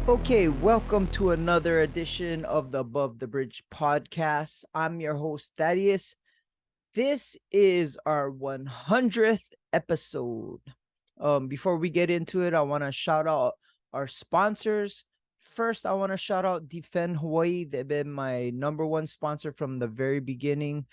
Okay, welcome to another edition of the Above the Bridge podcast. I'm your host, Thaddeus. This is our 100th episode. Before we get into it, I want to shout out our sponsors. First, I want to shout out Defend Hawaii. They've been my number one sponsor from the very beginning.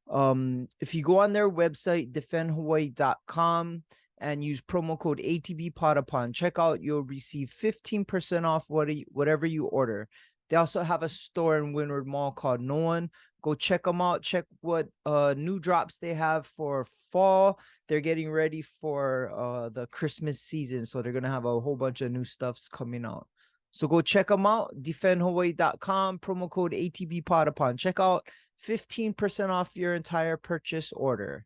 If you go on their website, defendhawaii.com, and use promo code ATBpod upon checkout, you'll receive 15% off whatever you order. They also have a store in Windward Mall called No One. Go check them out. Check what new drops they have for fall. They're getting ready for the Christmas season, so they're going to have a whole bunch of new stuffs coming out. So go check them out, defendhawaii.com, promo code ATBpod upon checkout, 15% off your entire purchase order.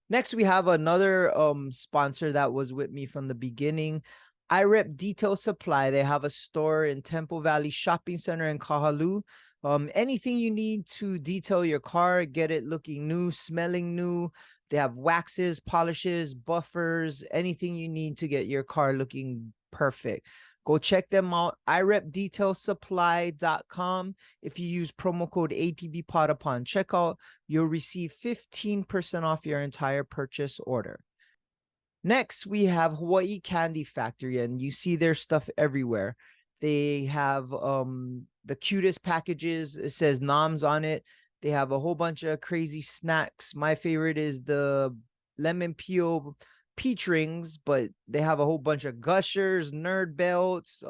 Next, we have another sponsor that was with me from the beginning. I rep Detail Supply. They have a store in Temple Valley Shopping Center in Kahalu. Anything you need to detail your car, get it looking new, smelling new. They have waxes, polishes, buffers, anything you need to get your car looking perfect. Go check them out. irepdetailsupply.com. If you use promo code ATBpod upon checkout, you'll receive 15% off your entire purchase order. Next, we have Hawaii Candy Factory, and you see their stuff everywhere. They have the cutest packages. It says Noms on it. They have a whole bunch of crazy snacks. My favorite is the lemon peel peach rings, but they have a whole bunch of gushers, nerd belts,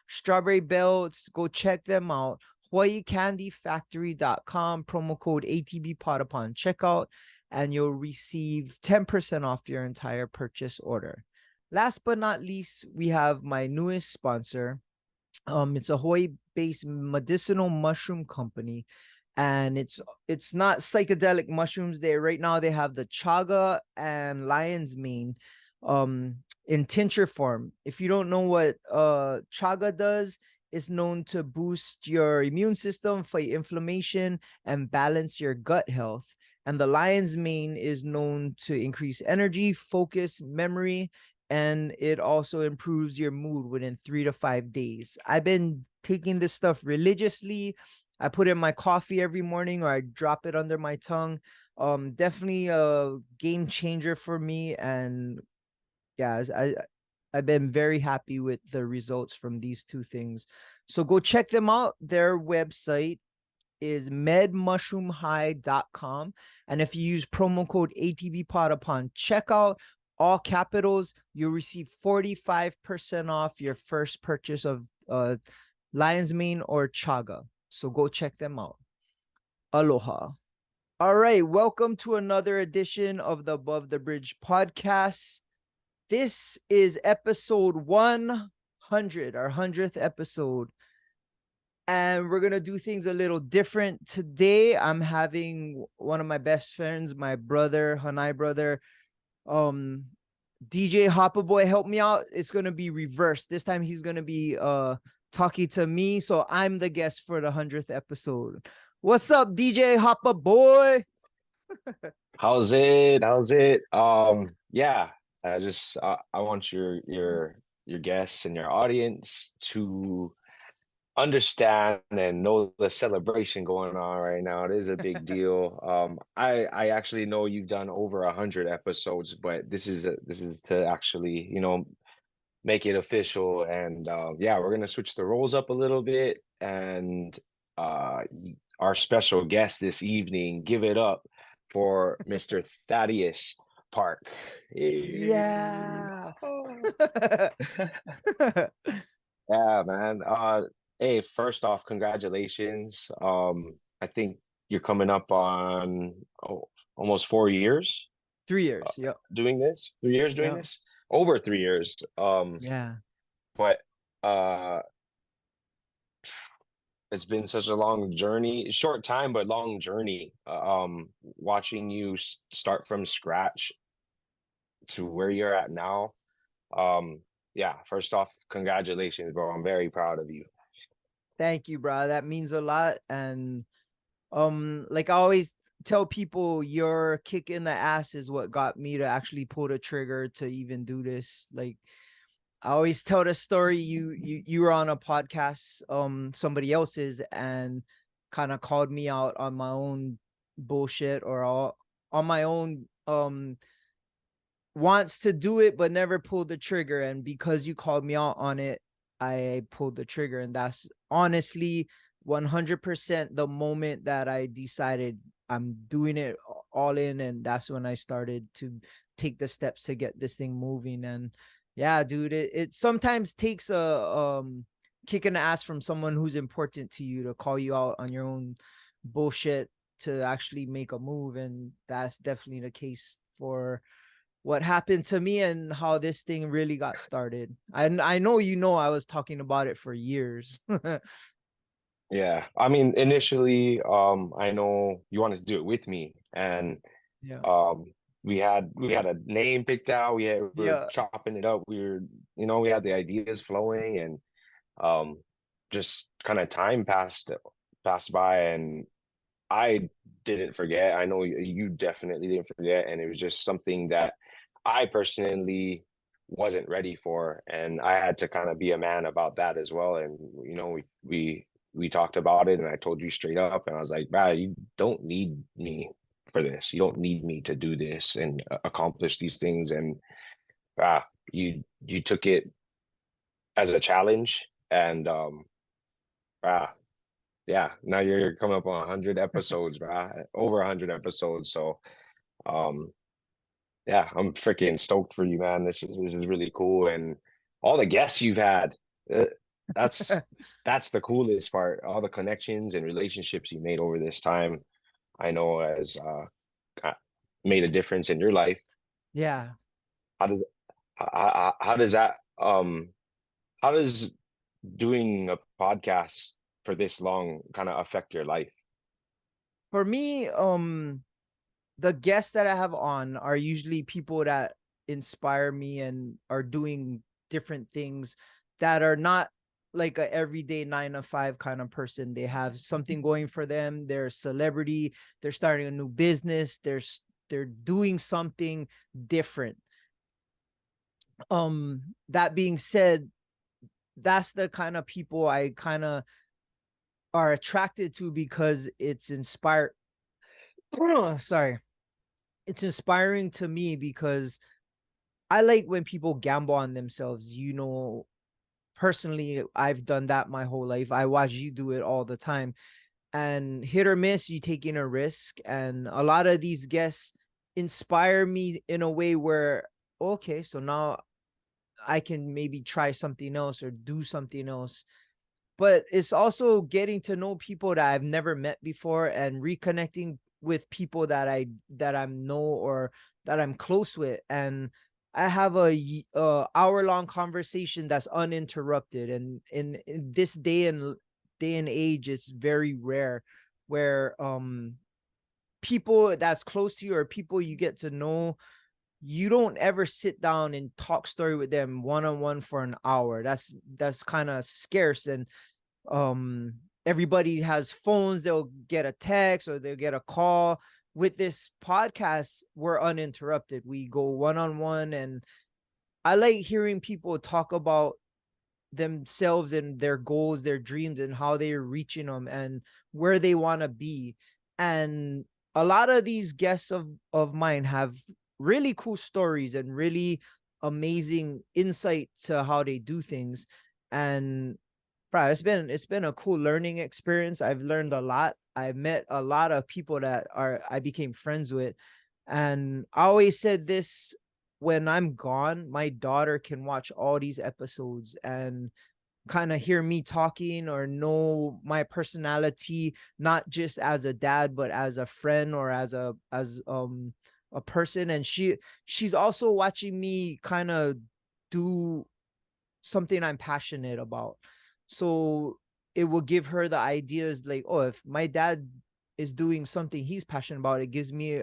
strawberry belts. Go check them out. HawaiiCandyFactory.com, promo code ATBpod upon checkout, and you'll receive 10% off your entire purchase order. Last but not least, we have my newest sponsor. It's a Hawaii-based medicinal mushroom company, and it's not psychedelic mushrooms. Right now they have the chaga and lion's mane in tincture form. If you don't know what chaga does, it's known to boost your immune system, fight inflammation, and balance your gut health. And the lion's mane is known to increase energy, focus, memory, and it also improves your mood within 3 to 5 days. I've been taking this stuff religiously. I put it in my coffee every morning, or I drop it under my tongue. Definitely a game changer for me. And yeah, I've been very happy with the results from these two things. So go check them out. Their website is medmushroomhigh.com. And if you use promo code ATBpod upon checkout, all capitals, you'll receive 45% off your first purchase of lion's mane or chaga. So go check them out. Aloha. All right, welcome to another edition of the Above the Bridge podcast. This is episode 100, our 100th episode. And we're going to do things a little different. Today, I'm having one of my best friends, my brother, Hanai brother, DJ Hapa Boy, help me out. It's going to be reversed. This time he's going to be talking to me, so I'm the guest for the 100th episode. What's up, DJ Hapa Boy? How's it? Yeah, I want your guests and your audience to understand and know the celebration going on right now. It is a big deal. I actually know you've done over 100 episodes, but this is to actually, make it official. And yeah, we're gonna switch the roles up a little bit, and our special guest this evening, give it up for Mr. Thaddeus Park. Yeah. Yeah, man. Hey, first off, congratulations. I think you're coming up on almost 4 years 3 years. Yep. doing this. 3 years doing Yep. this. Over 3 years. Yeah. But uh, it's been such a long journey, short time, but long journey. Watching you start from scratch to where you're at now. Yeah, first off, congratulations, bro. I'm very proud of you. Thank you, bro. That means a lot. And like I always tell people, your kick in the ass is what got me to actually pull the trigger to even do this. Like, I always tell the story. You were on a podcast, somebody else's, and kind of called me out on my own bullshit, or on my own wants to do it but never pulled the trigger. And because you called me out on it, I pulled the trigger. And that's honestly 100% the moment that I decided I'm doing it all in. And that's when I started to take the steps to get this thing moving. And yeah, dude, it sometimes takes a kick in the ass from someone who's important to you to call you out on your own bullshit to actually make a move. And that's definitely the case for what happened to me and how this thing really got started. And I know, I was talking about it for years. Yeah. I mean, initially, I know you wanted to do it with me, and Yeah. um we had a name picked out. We were Yeah. chopping it up. We had the ideas flowing, and um just kind of time passed by, and I didn't forget. I know you definitely didn't forget, and it was just something that I personally wasn't ready for, and I had to kind of be a man about that as well. And we talked about it, and I told you straight up, and I was like, "Brad, you don't need me for this. You don't need me to do this and accomplish these things." And you took it as a challenge, and ah, yeah, now you're coming up on 100 episodes, bro. Over 100 episodes. So, um, yeah, I'm freaking stoked for you, man. This is really cool, and all the guests you've had. uh, That's that's the coolest part. All the connections and relationships you made over this time, I know has uh, made a difference in your life. Yeah. How does how does that how does doing a podcast for this long kind of affect your life? For me, the guests that I have on are usually people that inspire me and are doing different things that are not like a everyday 9 to 5 kind of person. They have something going for them. They're a celebrity. They're starting a new business. They're doing something different. That being said, that's the kind of people I kind of are attracted to because it's inspired. Sorry, it's inspiring to me because I like when people gamble on themselves. Personally, I've done that my whole life. I watch you do it all the time. And hit or miss, you taking a risk. And a lot of these guests inspire me in a way where, okay, so now I can maybe try something else or do something else. But it's also getting to know people that I've never met before and reconnecting with people that I know or that I'm close with. And I have a hour-long conversation that's uninterrupted. And in this day and age, it's very rare where people that's close to you or people you get to know, you don't ever sit down and talk story with them one-on-one for an hour. That's kind of scarce. And everybody has phones. They'll get a text or they'll get a call. With this podcast, we're uninterrupted. We go one-on-one. And I like hearing people talk about themselves and their goals, their dreams, and how they're reaching them and where they want to be. And a lot of these guests of mine have really cool stories and really amazing insight to how they do things. And bro, it's been a cool learning experience. I've learned a lot. I've met a lot of people that I became friends with. And I always said this: when I'm gone, my daughter can watch all these episodes and kind of hear me talking or know my personality, not just as a dad, but as a friend or as a person. And she's also watching me kind of do something I'm passionate about. So it will give her the ideas like, oh, if my dad is doing something he's passionate about, it gives me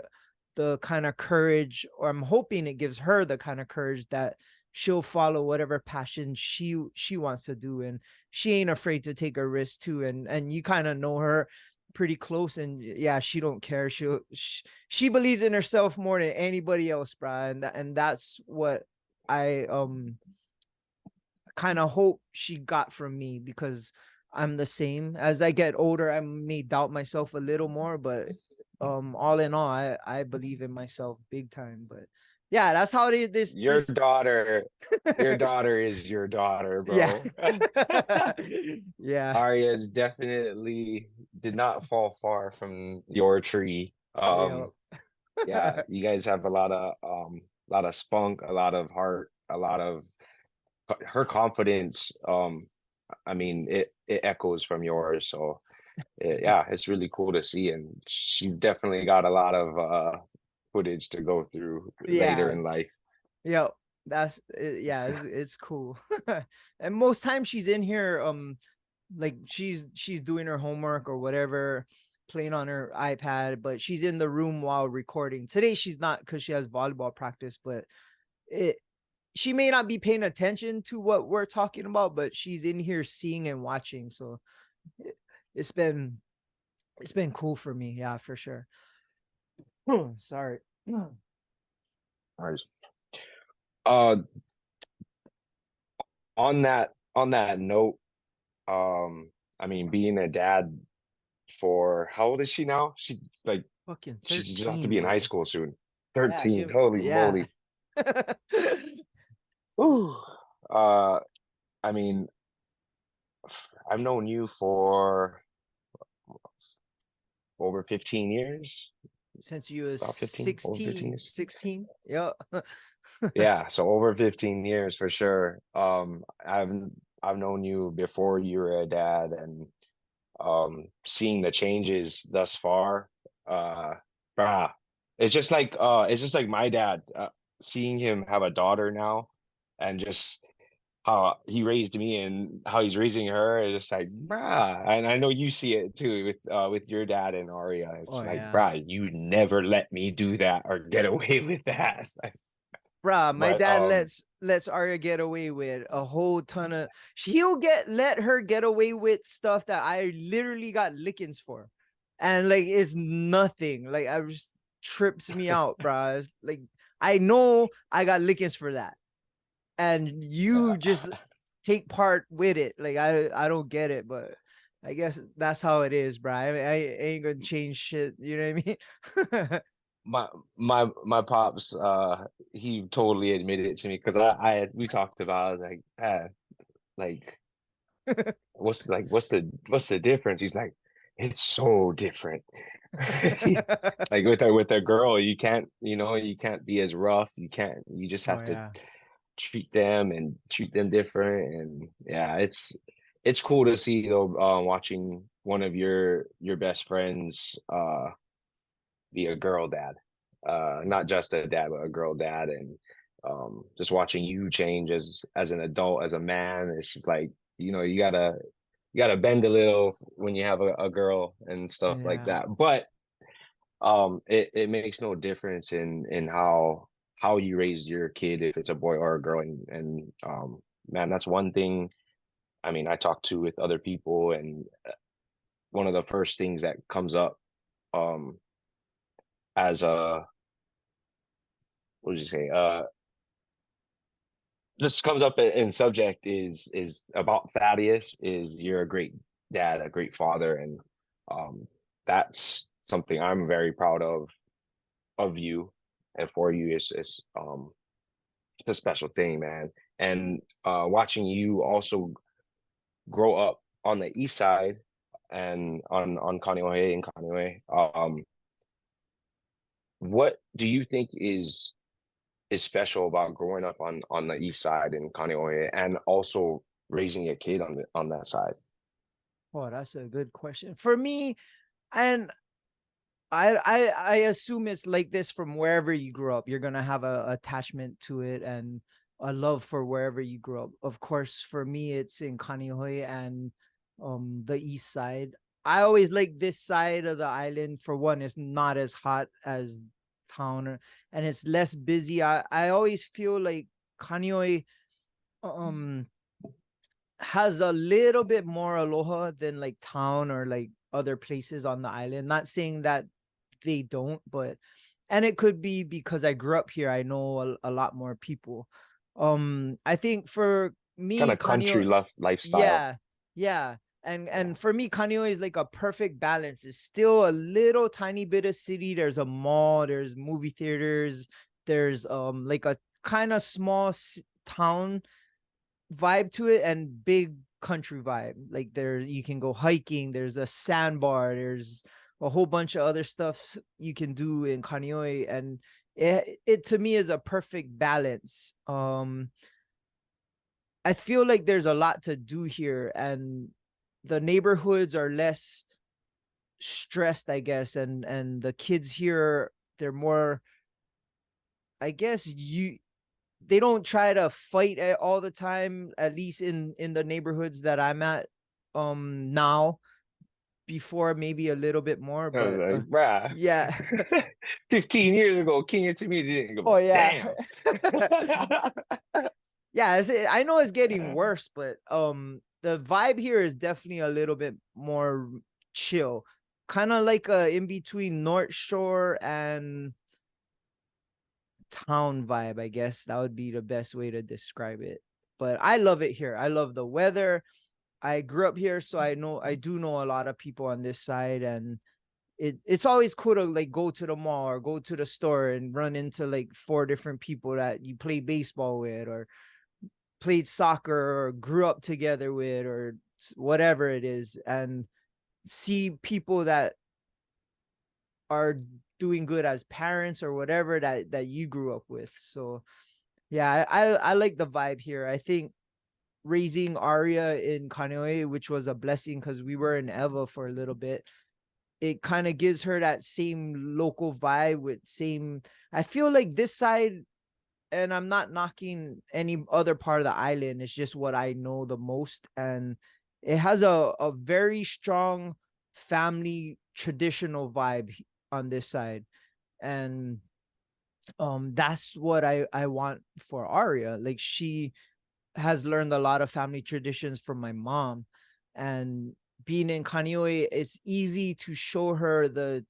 the kind of courage, or I'm hoping it gives her the kind of courage that she'll follow whatever passion she wants to do. And she ain't afraid to take a risk too. And you kind of know her pretty close, and yeah, she don't care. She believes in herself more than anybody else, bro. And that's what I kind of hope she got from me, because I'm the same. As I get older, I may doubt myself a little more, but all in all, I believe in myself big time. But yeah, that's how it is. Your This daughter, your daughter is your daughter, yeah. bro. Yeah. Aria is definitely did not fall far from your tree. Yeah. Yeah, you guys have a lot of spunk, a lot of heart, a lot of her confidence. I mean, it echoes from yours. So yeah, it's really cool to see, and she definitely got a lot of footage to go through later Yeah. in life. Yeah. That's yeah, it's cool. And most times she's in here, like she's doing her homework or whatever, playing on her iPad, but she's in the room while recording. Today she's not, because she has volleyball practice, but it she may not be paying attention to what we're talking about, but she's in here seeing and watching. So it, it's been it's been cool for me, yeah, for sure. Sorry. All right. Uh, on that note, um, I mean, being a dad for how old is she now? She like Fucking she's about to 13, be in high bro. school soon. Yeah, 13. Holy yeah. moly. Ooh. Uh, I mean, I've known you for over 15 years, Since you was about 15, over 15 16, years. 16. Yeah. Yeah, so over 15 years for sure. I've known you before you were a dad, and seeing the changes thus far, uh brah, it's just like my dad, seeing him have a daughter now, and just how he raised me and how he's raising her is just like brah. And I know you see it too with your dad and Aria. It's Oh like yeah. brah, you never let me do that or get away with that. Bruh, my But dad lets Aria get away with a whole ton of, he'll let her get away with stuff that I literally got lickings for. And like it's nothing. Like I just trips me out, bruh. It's like I know I got lickings for that. And you just take part with it. Like I don't get it, but I guess that's how it is, bruh. I ain't gonna change shit. You know what I mean? my my pops, he totally admitted it to me because we talked about, I was like, like what's the difference? He's like, it's so different. Like with a girl, you can't, you can't be as rough. You just Oh have to yeah. treat them different. And yeah, it's cool to see though, watching one of your best friends be a girl dad, not just a dad, but a girl dad. And just watching you change as an adult, as a man. It's just like, you gotta bend a little when you have a girl and stuff like Yeah. that. But it makes no difference in how you raise your kid, if it's a boy or a girl. And man, that's one thing. I mean, I talk to with other people, and one of the first things that comes up, um as a, what did you say, just comes up in subject is about Thaddeus, is you're a great dad, a great father. And that's something I'm very proud of you and for you. It's a special thing, man. And watching you also grow up on the east side, and on Kaneohe and Kaneohe, what do you think is special about growing up on the east side in Kaneohe, and also raising a kid on that side? Oh, that's a good question. For me, and I assume it's like this from wherever you grew up. You're gonna have a attachment to it and a love for wherever you grew up. Of course, for me, it's in Kaneohe and the east side. I always like this side of the island. For one, it's not as hot as town, and it's less busy. I always feel like Kaneohe um has a little bit more aloha than like town or like other places on the island. Not saying that they don't, but and it could be because I grew up here. I know a lot more people. I think for me, kind of country Kanio, lifestyle. yeah, yeah. Yeah. And for me, Kanio is like a perfect balance. It's still a little tiny bit of city. There's a mall, there's movie theaters, there's like a kind of small town vibe to it and big country vibe. Like there you can go hiking, there's a sandbar, there's a whole bunch of other stuff you can do in Kaneohe, and it to me is a perfect balance. I feel like there's a lot to do here, and the neighborhoods are less stressed, I guess, and the kids here, they're more, I guess, they don't try to fight all the time, at least in the neighborhoods that I'm at now. Before maybe a little bit more, I was but like, bruh, yeah. 15 years ago, Kenya to me didn't go, Oh yeah. damn. Yeah, I know it's getting worse, but the vibe here is definitely a little bit more chill, kind of like in between North Shore and town vibe. I guess that would be the best way to describe it. But I love it here. I love the weather. I grew up here, so I do know a lot of people on this side, and it's always cool to like go to the mall or go to the store and run into like four different people that you play baseball with or played soccer or grew up together with or whatever it is, and see people that are doing good as parents or whatever that you grew up with. So yeah, I like the vibe here. I think raising Aria in Kaneohe, which was a blessing because we were in Eva for a little bit, it kind of gives her that same local vibe with same. I feel like this side, and I'm not knocking any other part of the island, it's just what I know the most, and it has a very strong family traditional vibe on this side, and that's what I want for Aria. Like she has learned a lot of family traditions from my mom, and being in Kaneohe, it's easy to show her the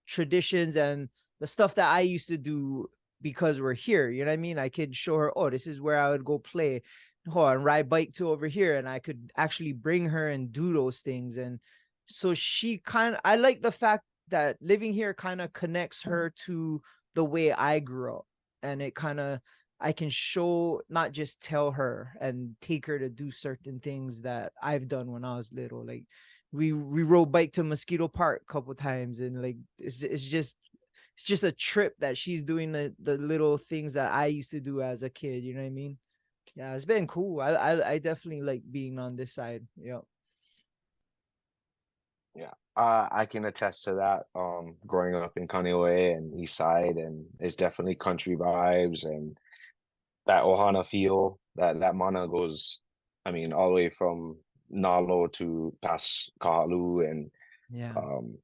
traditions and the stuff that I used to do because we're here. You know what I mean? I could show her, oh, this is where I would go play, oh, and ride bike to over here, and I could actually bring her and do those things. And so she kind of, I like the fact that living here kind of connects her to the way I grew up, and it kind of, I can show, not just tell her and take her to do certain things that I've done when I was little. Like we rode bike to Mosquito Park a couple times, and like it's just a trip that she's doing the little things that I used to do as a kid. You know what I mean? Yeah, it's been cool. I definitely like being on this side. Yeah. Yeah, I can attest to that. Growing up in Kaneohe and East Side, and it's definitely country vibes and that Ohana feel. That mana goes, I mean, all the way from Nalo to past Kahalu, and Yeah. um,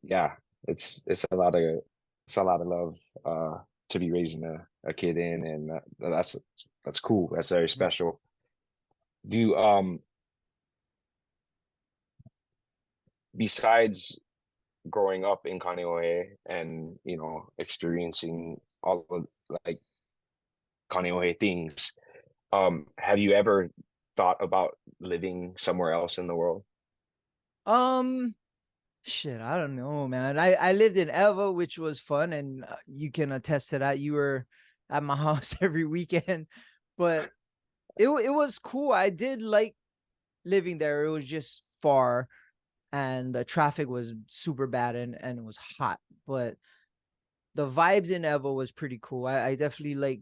yeah, it's a lot of love to be raising a kid in, and that's cool. That's very special. Do you besides growing up in Kaneohe and experiencing all of like Kaneohe things, have you ever thought about living somewhere else in the world? Um. Shit, I don't know, man. I lived in Eva, which was fun, and you can attest to that. You were at my house every weekend, but it was cool. I did like living there. It was just far, and the traffic was super bad, and it was hot. But the vibes in Eva was pretty cool. I definitely like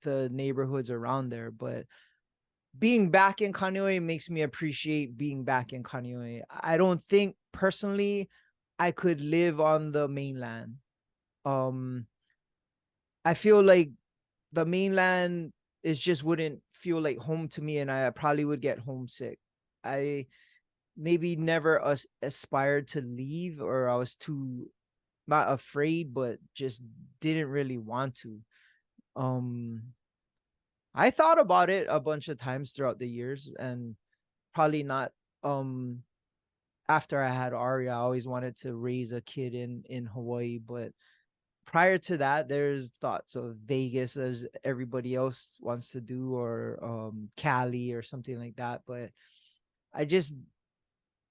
the neighborhoods around there. But being back in Kaneohe makes me appreciate being back in Kaneohe. I don't think personally I could live on the mainland. Um, I feel like the mainland is just wouldn't feel like home to me, and I probably would get homesick. I maybe never aspired to leave, or I was too, not afraid, but just didn't really want to. Um, I thought about it a bunch of times throughout the years, and probably not. Um, After I had Aria, I always wanted to raise a kid in Hawaii, but prior to that, there's thoughts of Vegas as everybody else wants to do, or Cali or something like that. But I just,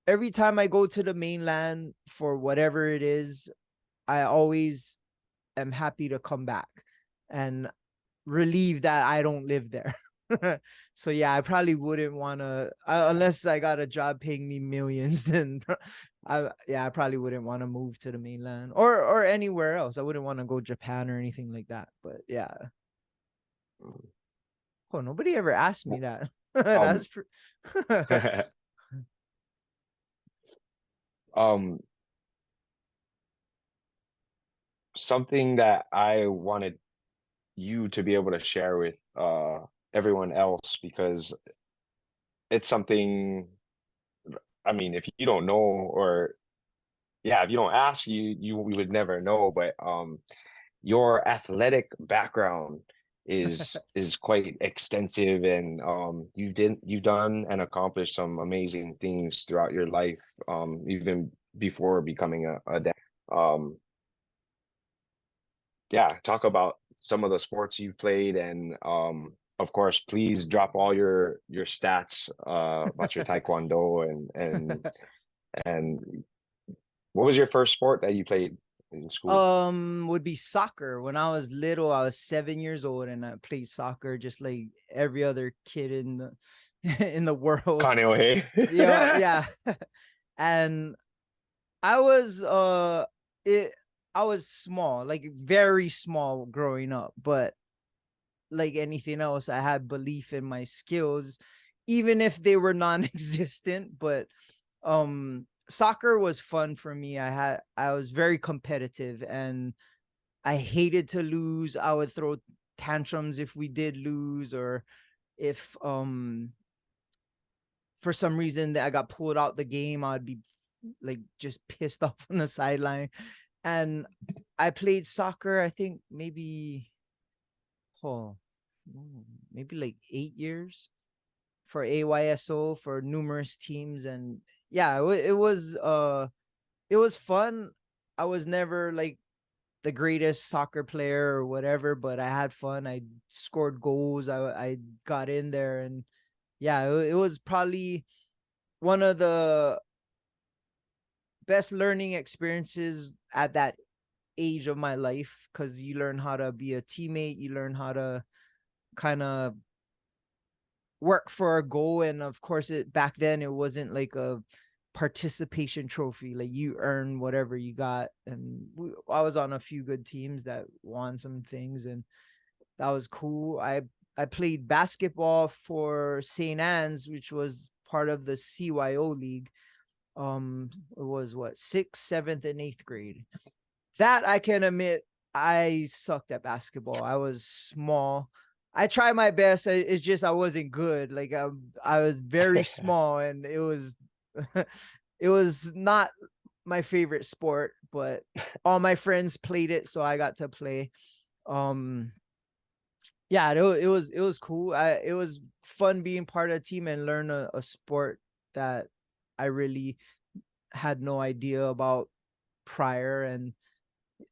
every time I go to the mainland for whatever it is, I always am happy to come back and relieve that I don't live there. So yeah, I probably wouldn't want to, unless I got a job paying me millions. Then I probably wouldn't want to move to the mainland or anywhere else. I wouldn't want to go Japan or anything like that. But yeah, oh, nobody ever asked me that. Um, That's um, something that I wanted you to be able to share with everyone else, because it's something, I mean, if you don't know, or yeah, if you don't ask, we would never know. But your athletic background is quite extensive, and you've done and accomplished some amazing things throughout your life, even before becoming a dad. Um, yeah, talk about some of the sports you've played, and of course, please drop all your stats about your taekwondo, and what was your first sport that you played in school? would be soccer. When I was little, I was 7 years old, and I played soccer just like every other kid in the in the world. Kaneohe. Yeah, yeah. And I was it I was small, like very small growing up, but like anything else, I had belief in my skills, even if they were non-existent. But soccer was fun for me. I was very competitive, and I hated to lose. I would throw tantrums if we did lose, or if for some reason that I got pulled out the game, I'd be like just pissed off on the sideline. And I played soccer, I think oh, maybe like 8 years for AYSO, for numerous teams. And yeah, it was fun. I was never like the greatest soccer player or whatever, but I had fun. I scored goals. I got in there, and yeah, it was probably one of the best learning experiences at that age of my life, because you learn how to be a teammate, you learn how to kind of work for a goal. And of course, it back then it wasn't like a participation trophy, like you earn whatever you got. And I was on a few good teams that won some things, and that was cool. I played basketball for St. Anne's, which was part of the CYO league. It was what, sixth, seventh, and eighth grade. That I can admit, I sucked at basketball. I was small. I tried my best. It's just I wasn't good. Like I was very small, and it was it was not my favorite sport. But all my friends played it, so I got to play. Um, yeah, it was cool. It was fun being part of a team and learn a sport that I really had no idea about prior. And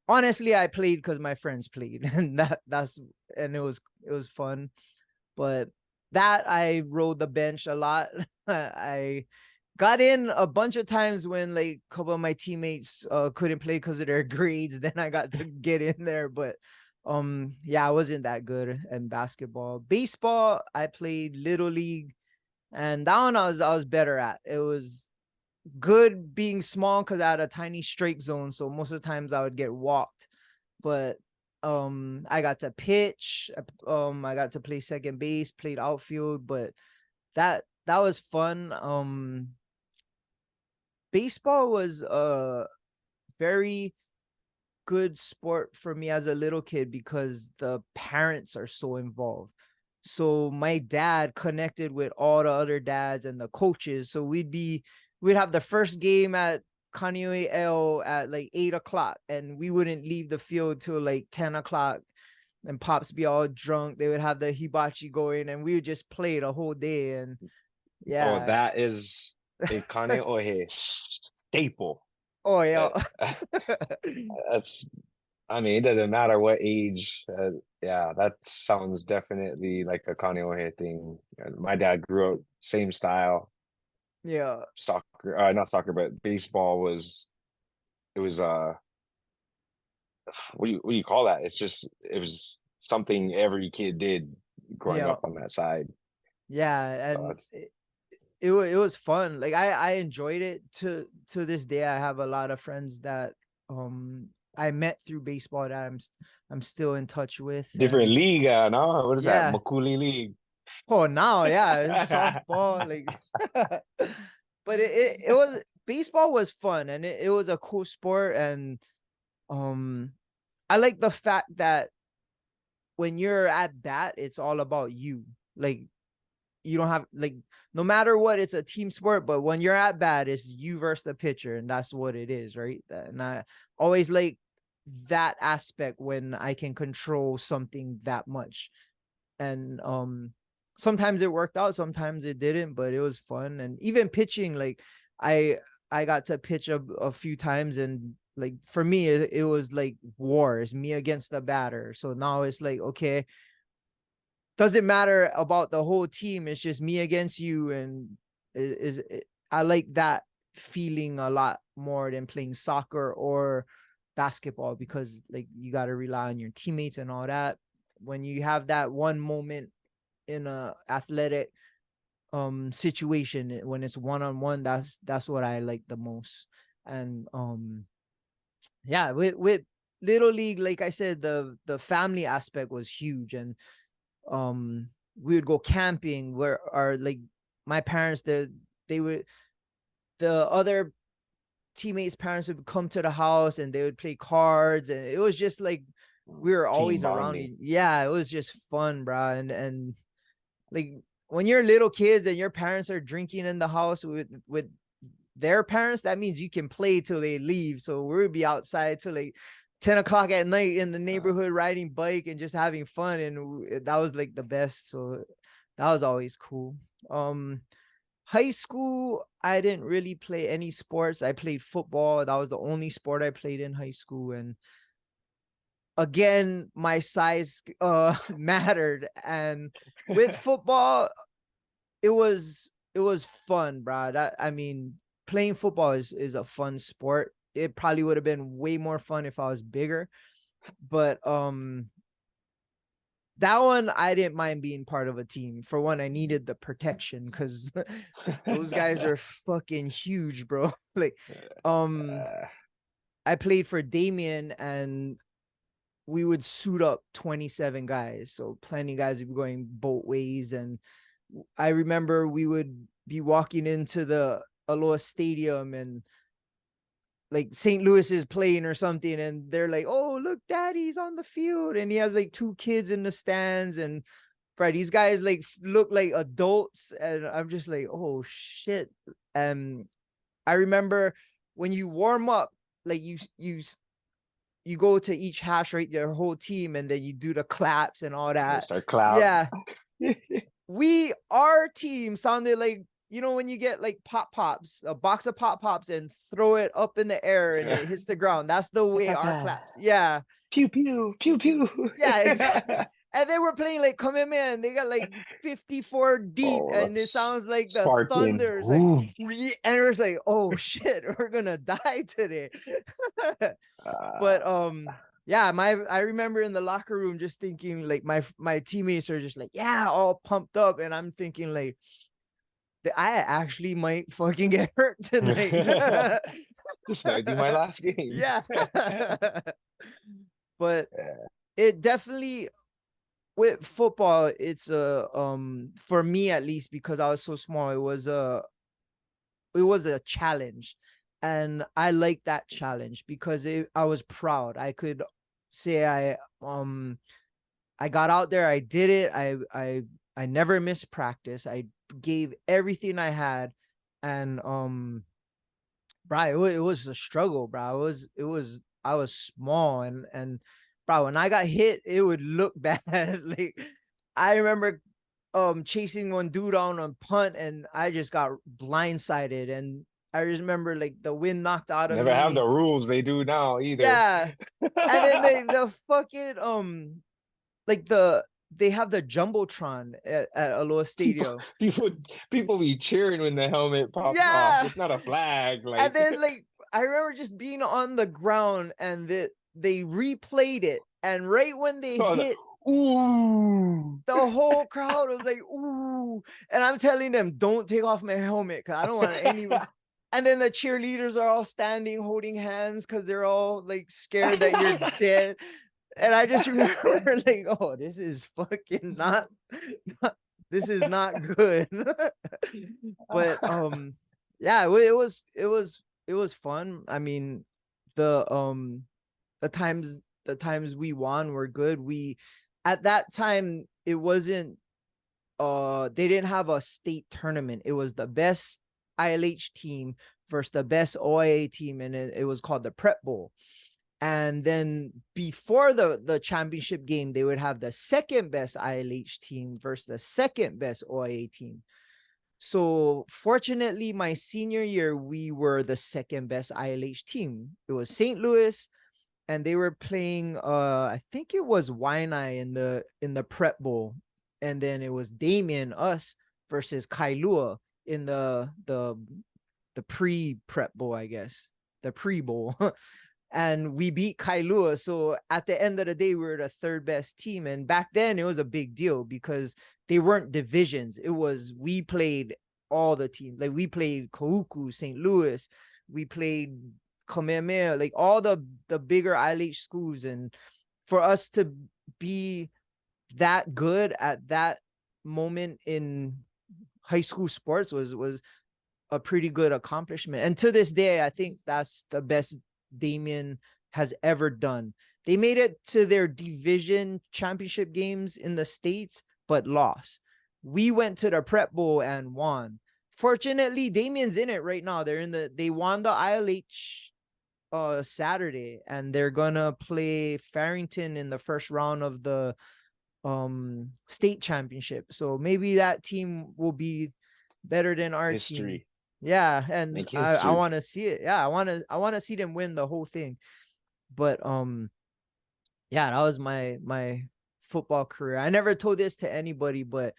honestly, I played because my friends played, and it was fun. But that, I rode the bench a lot. I got in a bunch of times when like a couple of my teammates couldn't play because of their grades. Then I got to get in there. But yeah, I wasn't that good in basketball. Baseball, I played little league, and that one I was better at. It was good being small because I had a tiny strike zone, so most of the times I would get walked. But I got to pitch, I got to play second base, played outfield. But that was fun. Baseball was a very good sport for me as a little kid because the parents are so involved. So my dad connected with all the other dads and the coaches. So we'd have the first game at Kaneohe L at like 8 o'clock, and we wouldn't leave the field till like 10 o'clock. And pops be all drunk. They would have the hibachi going, and we would just play the whole day. And Oh, yeah. that is a Kaneohe staple. Oh yeah. Uh, that's I mean, it doesn't matter what age. Yeah, that sounds definitely like a Kaneohe thing. My dad grew up same style. Yeah, Soccer, not soccer, but baseball was it was what do you call that? It's just it was something every kid did growing yeah, up on that side. yeah, So and that's it was fun. Like I enjoyed it. To this day, I have a lot of friends that um I met through baseball that I'm still in touch with, different and league, no? What is that? yeah. Makuli League. Oh, now, yeah, it's softball, like, but it was baseball was fun, and it was a cool sport, and um, I like the fact that when you're at bat, it's all about you. Like you don't have like no matter what, it's a team sport, but when you're at bat, it's you versus the pitcher, and that's what it is, right? And I always like that aspect when I can control something that much. And sometimes it worked out, sometimes it didn't, but it was fun. And even pitching, like i I got to pitch a few times, and like for me it was like wars, me against the batter. So now it's like, okay, doesn't matter about the whole team, it's just me against you. And I like that feeling a lot more than playing soccer or basketball, because like you got to rely on your teammates and all that. When you have that one moment in a athletic situation, when it's one-on-one, that's what I like the most. And yeah, with little league, like I said, the family aspect was huge. And um we would go camping where our like my parents, they would the other teammates' parents would come to the house, and they would play cards, and it was just like we were Team always around. bonding. Yeah, it was just fun, bro. And like when you're little kids and your parents are drinking in the house with their parents, that means you can play till they leave. So we would be outside till like 10 o'clock at night in the Uh, neighborhood riding bike and just having fun. And that was like the best. So that was always cool. Um, High school, I didn't really play any sports. I played football. That was the only sport I played in high school. And again, my size mattered. And with football, it was fun, bro. I mean, playing football is a fun sport. It probably would have been way more fun if I was bigger, but that one I didn't mind being part of a team. For one, I needed the protection because those guys are fucking huge, bro. Like, um, uh, I played for Damien, and we would suit up 27 guys, so plenty of guys would be going both ways. And I remember we would be walking into the Aloha Stadium, and like St. Louis is playing or something, and they're like, "Oh, look, Daddy's on the field," and he has like two kids in the stands. And bro, these guys like look like adults, and I'm just like, "Oh shit!" And I remember when you warm up, like you go to each hash, right, your whole team, and then you do the claps and all they that. start clap. Yeah, our team sounded like, when you get like pop pops, a box of pop pops, and throw it up in the air and it hits the ground. That's the way our claps. Yeah, Pew pew pew pew. yeah, exactly. And they were playing like come in, man. They got like 54 deep, Oh, and it that's sounds like the Spartan. thunder is like, Ooh. and it's like, oh shit, we're gonna die today. But Uh, yeah, I remember in the locker room just thinking like my teammates are just like, yeah, all pumped up, and I'm thinking like, I actually might fucking get hurt tonight. this might be my last game. Yeah. But it definitely, with football, it's a for me at least, because I was so small, it was a challenge. And I like that challenge because I was proud. I could say I got out there, I did it. I never missed practice. I gave everything I had. And bro, it was a struggle, bro. It was I was small, and bro, when I got hit, it would look bad. Like I remember chasing one dude on a punt, and I just got blindsided. And I just remember like the wind knocked out of Never have the me. rules they do now either. Yeah. And then the fucking like they have the jumbotron at Aloha People, Stadium. people, people be cheering when the helmet pops off. Yeah. It's not a flag, And like. then like I remember just being on the ground and they replayed it. And right when they So I was hit, like, ooh. the whole crowd was like, ooh. And I'm telling them, don't take off my helmet because I don't want any. And then the cheerleaders are all standing holding hands because they're all like scared that you're dead. And I just remember like, oh, this is fucking this is not good. But yeah, it was fun. I mean, the um the times we won were good. We at that time it wasn't they didn't have a state tournament. It was the best ILH team versus the best OIA team, and it was called the Prep Bowl. And then before the championship game, they would have the second best ILH team versus the second best OIA team. So fortunately, my senior year, we were the second best ILH team. It was St. Louis, and they were playing I think it was Waianae in the Prep Bowl. And then it was Damien, us versus Kailua in the pre-Prep Bowl, I guess. The pre-bowl. And we beat Kailua. So at the end of the day, we were the third best team. And back then it was a big deal because they weren't divisions. It was we played all the teams. Like we played Ko'uku, St. Louis, we played Kamehameha, like all the bigger ILH schools. And for us to be that good at that moment in high school sports was a pretty good accomplishment. And to this day, I think that's the best Damien has ever done. They made it to their division championship games in the States, but lost. We went to the Prep Bowl and won. Fortunately, Damien's in it right now. They won the ILH Saturday, and they're gonna play Farrington in the first round of the state championship. So maybe that team will be better than our team. History. Yeah, and Make I history. want to see it. Yeah, I want to see them win the whole thing. But yeah, that was my football career. I never told this to anybody, but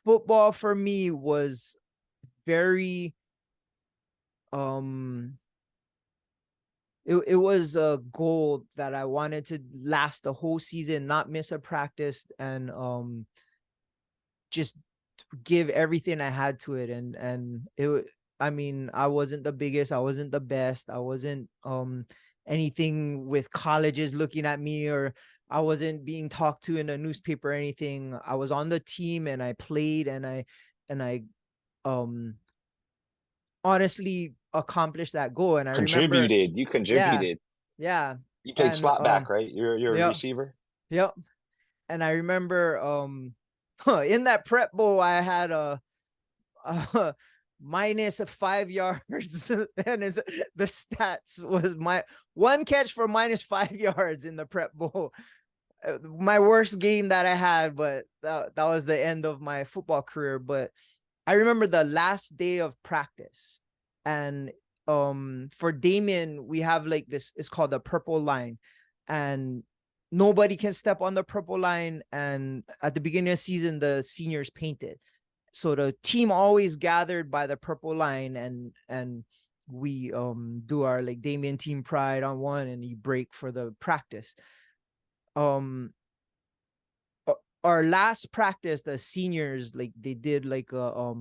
football for me was very um it was a goal that I wanted to last the whole season, not miss a practice, and just give everything I had to it. And it, I mean, I wasn't the biggest, I wasn't the best, I wasn't anything with colleges looking at me, or I wasn't being talked to in a newspaper or anything. I was on the team and I played, and I um honestly accomplished that goal. And I remember, Contributed. You yeah, contributed. yeah. You played And slot back, right? You're a yep, receiver. yep. And I remember in that Prep Bowl I had a minus 5 yards and the stats was my one catch for minus 5 yards in the Prep Bowl. My worst game that I had, but that was the end of my football career. But I remember the last day of practice, and for Damien we have like this, it's called the purple line, and nobody can step on the purple line. And at the beginning of the season the seniors painted, so the team always gathered by the purple line, and we do our like Damien team pride on one, and you break for the practice. um our last practice, the seniors, like they did like a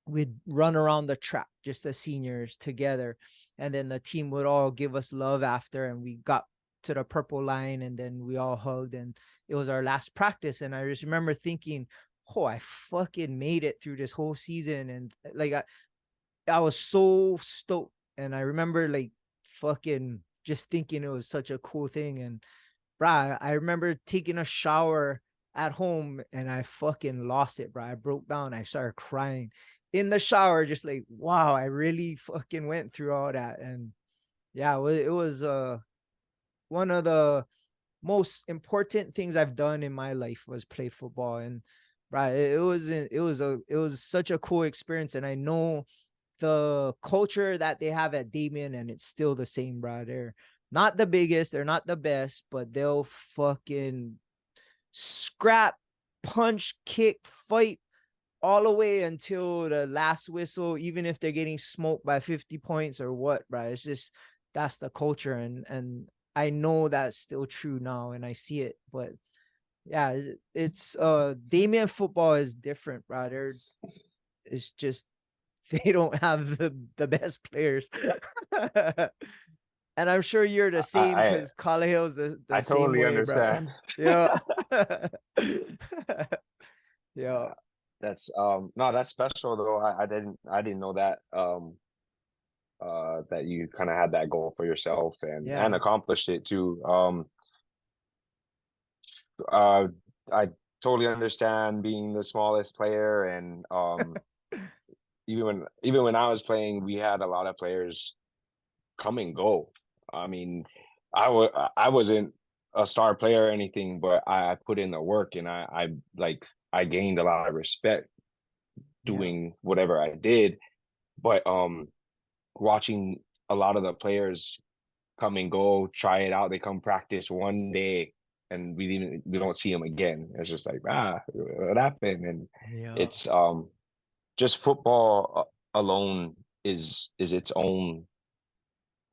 we'd run around the track, just the seniors together, and then the team would all give us love after, and we got to the purple line, and then we all hugged, and it was our last practice. And I just remember thinking, oh, I fucking made it through this whole season. And like I was so stoked. And I remember like fucking just thinking it was such a cool thing. And bruh, I remember taking a shower at home and I fucking lost it, bro. I broke down. I started crying in the shower, just like, wow, I really fucking went through all that. And yeah, it was one of the most important things I've done in my life was play football. And right, it was such a cool experience. And I know the culture that they have at Damien, and it's still the same, bro. They're not the biggest, they're not the best, but they'll fucking scrap, punch, kick, fight all the way until the last whistle, even if they're getting smoked by 50 points or what, bro. It's just that's the culture, and I know that's still true now, and I see it. But yeah, it's Damien football is different, brother. It's just they don't have the best players. And I'm sure you're the I same I, because Carlahill's the I same totally way, bro. understand. Yeah. Yeah. Yeah, that's no, that's special though. I didn't know that that you kind of had that goal for yourself and Yeah. accomplished it too. Uh, I totally understand being the smallest player, and even when I was playing, we had a lot of players come and go. I mean, I wasn't a star player or anything, but I put in the work, and I gained a lot of respect Yeah. doing whatever I did. But watching a lot of the players come and go, try it out, they come practice one day, and we don't see them again. It's just like, what happened? And Yeah. it's just football alone is its own.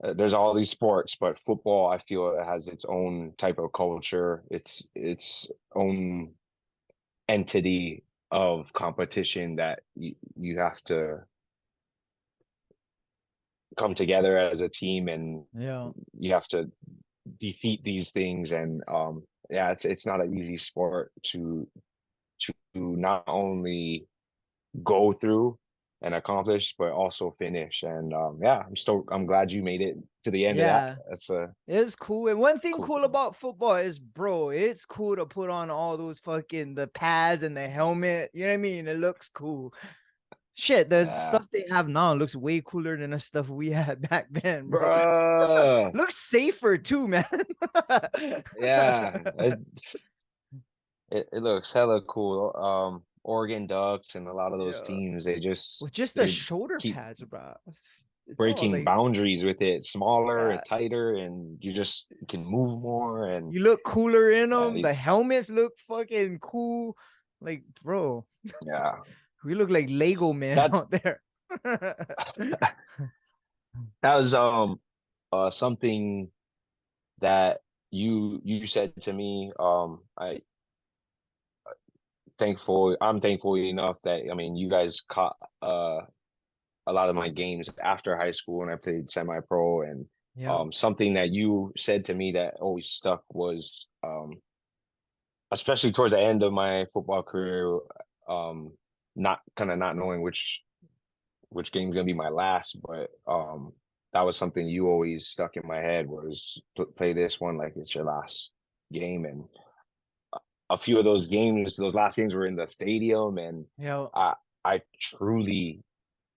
There's all these sports, but football, I feel, it has its own type of culture, its own entity of competition that you have to come together as a team, and Yeah. you have to defeat these things. And yeah, it's not an easy sport to not only go through and accomplish, but also finish. And yeah, I'm glad you made it to the end of that. Yeah. That's a It's cool. And one thing cool cool thing. about football is, bro, it's cool to put on all those fucking the pads and the helmet. You know what I mean? It looks cool. Shit, the Yeah, stuff they have now looks way cooler than the stuff we had back then, bro. bruh. Looks safer too, man. Yeah, it looks hella cool. Oregon Ducks and a lot of those Yeah. teams, With just the they shoulder keep pads, bro. It's all breaking like, boundaries with it, smaller yeah, and tighter, and you just can move more. And you look cooler in yeah, them. The helmets look fucking cool. Like, bro, yeah, we look like Lego man that out there. that was something that you said to me. I'm thankful enough that, I mean, you guys caught a lot of my games after high school, and I played semi-pro. And Yeah, something that you said to me that always stuck was, especially towards the end of my football career, um, not knowing which game's gonna be my last, but that was something you always stuck in my head, was play this one like it's your last game. And a few of those games, those last games, were in the stadium, and yeah, I I truly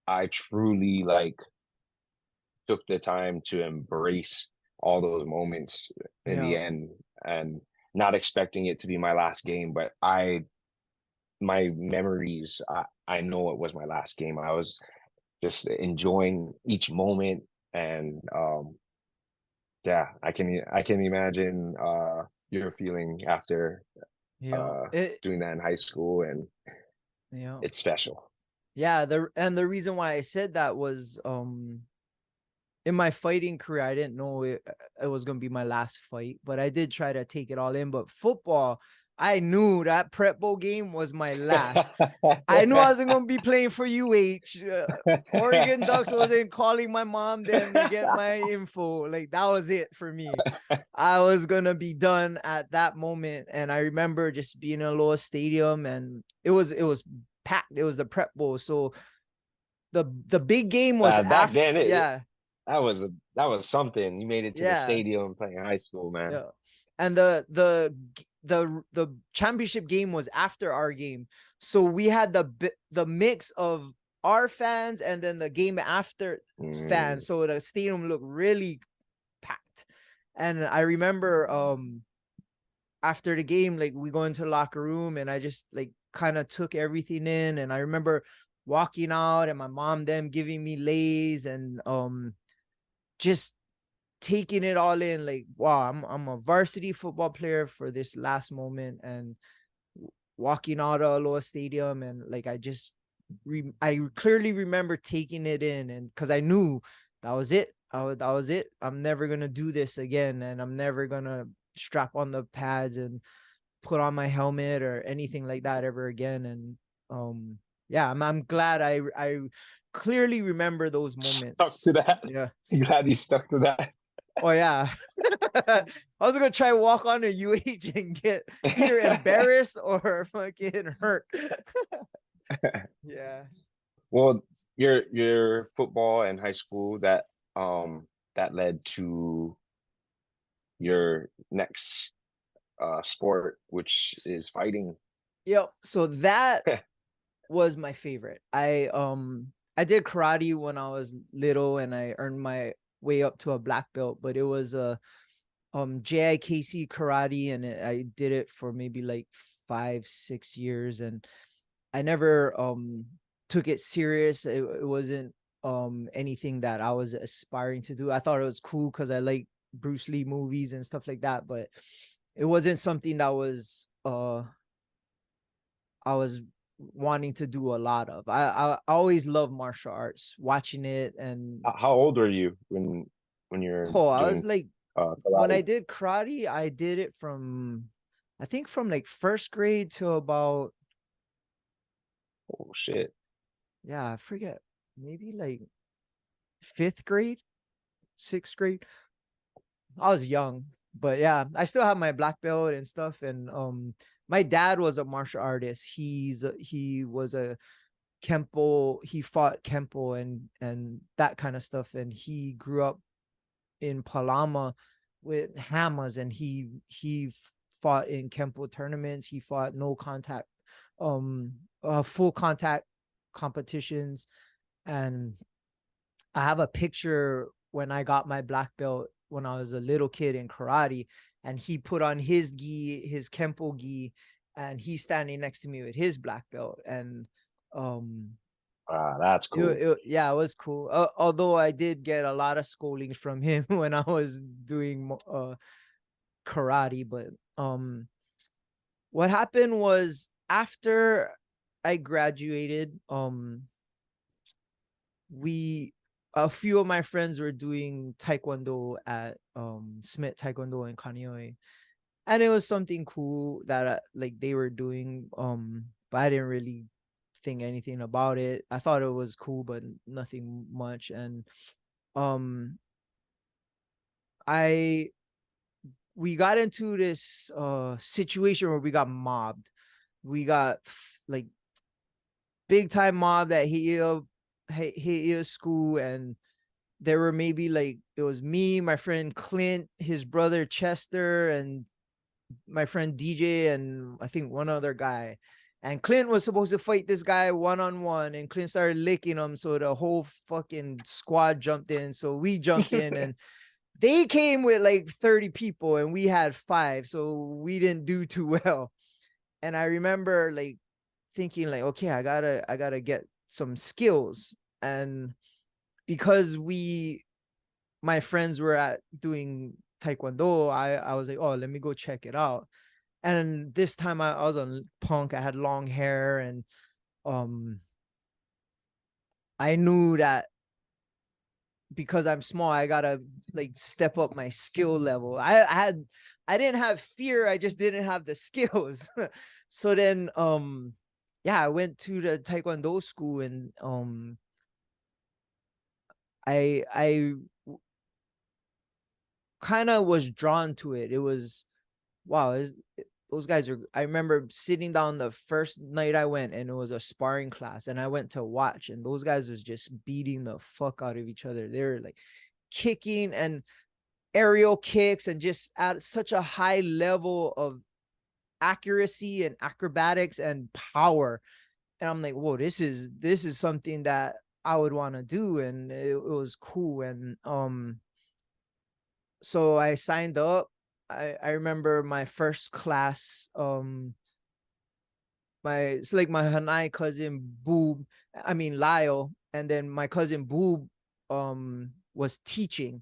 I truly like took the time to embrace all those moments in the yeah, end, and not expecting it to be my last game. But my memories, I know it was my last game. I was just enjoying each moment. And yeah, I can imagine your feeling after yeah. uh It, doing that in high school, and yeah, it's special. yeah. The reason why I said that was in my fighting career, I didn't know it was going to be my last fight, but I did try to take it all in. But football, I knew that prep bowl game was my last. I knew I wasn't going to be playing for UH. Oregon Ducks wasn't calling my mom then to get my info. Like, that was it for me. I was going to be done at that moment. And I remember just being in a little stadium, and it was packed. It was the prep bowl. So the big game was Back after. then, Yeah. that was something. You made it to the Yeah. stadium playing high school, man. Yeah. And the championship game was after our game. So we had the mix of our fans and then the game after Mm. fans. So the stadium looked really packed. And I remember after the game, like we go into the locker room, and I just like kind of took everything in. And I remember walking out and my mom them giving me lays and just taking it all in, like, wow, I'm a varsity football player for this last moment, and walking out of Aloha Stadium, and like I clearly remember taking it in, and because I knew that was it. That was it. I'm never gonna do this again, and I'm never gonna strap on the pads and put on my helmet or anything like that ever again. And yeah, I'm glad I clearly remember those Stuck moments. to that. Yeah. Glad you stuck to that. Oh yeah. I was gonna try walk on a UH and get either embarrassed or fucking hurt. Yeah. Well, your football in high school that led to your next sport, which is fighting. Yep. So that was my favorite. I did karate when I was little and I earned my way up to a black belt, but it was a JIKC karate, and I did it for maybe like 5-6 years, and I never took it serious. It wasn't anything that I was aspiring to do. I thought it was cool because I like Bruce Lee movies and stuff like that, but it wasn't something that I was wanting to do a lot of. I always loved martial arts, watching it, and How old were you when you're oh, I was doing like, when I karate? did karate, I did it from, I think from like first grade to about, Oh shit. yeah, I forget, maybe like fifth grade, sixth grade. I was young, but yeah, I still have my black belt and stuff. And my dad was a martial artist. He was a Kempo. He fought Kempo and that kind of stuff. And he grew up in Palama with hammers, and he fought in Kempo tournaments. He fought no contact, full contact competitions. And I have a picture when I got my black belt when I was a little kid in karate, and he put on his gi, his Kempo gi, and he's standing next to me with his black belt. And um Ah, that's cool. yeah, it was cool. Although I did get a lot of scoldings from him when I was doing karate, but what happened was after I graduated, we a few of my friends were doing taekwondo at Smith Taekwondo in Kaneohe, and it was something cool that like they were doing, but I didn't really think anything about it. I thought it was cool, but nothing much. And um I we got into this situation where we got mobbed. We got like big time mob that hit school, and there were maybe like, it was me, my friend Clint, his brother Chester, and my friend DJ, and I think one other guy. And Clint was supposed to fight this guy one on one, and Clint started licking him, so the whole fucking squad jumped in. So we jumped in, and they came with like 30 people, and we had 5, so we didn't do too well. And I remember like thinking like, okay, I gotta get some skills. And because my friends were at doing taekwondo, I was like, oh, let me go check it out. And this time I was on punk. I had long hair, and um I knew that because I'm small, I gotta like step up my skill level. I didn't have fear, I just didn't have the skills. So then yeah, I went to the taekwondo school, and I kind of was drawn to it. It was, wow, those guys are, I remember sitting down the first night I went, and it was a sparring class, and I went to watch, and those guys was just beating the fuck out of each other. They were like kicking and aerial kicks, and just at such a high level of accuracy and acrobatics and power. And I'm like, whoa, this is something that I would want to do. And it was cool. And so I signed up. I remember my first class, it's like my Hanai cousin Boob, I mean Lyle, and then my cousin Boob was teaching,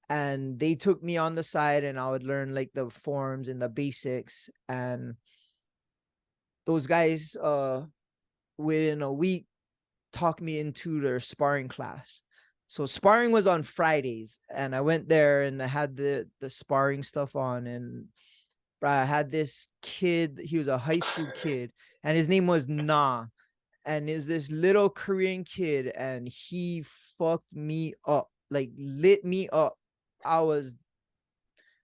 and they took me on the side, and I would learn like the forms and the basics. And those guys within a week talked me into their sparring class. So sparring was on Fridays, and I went there and I had the sparring stuff on. And I had this kid, he was a high school kid, and his name was Na. And is this little Korean kid, and he fucked me up, like lit me up. I was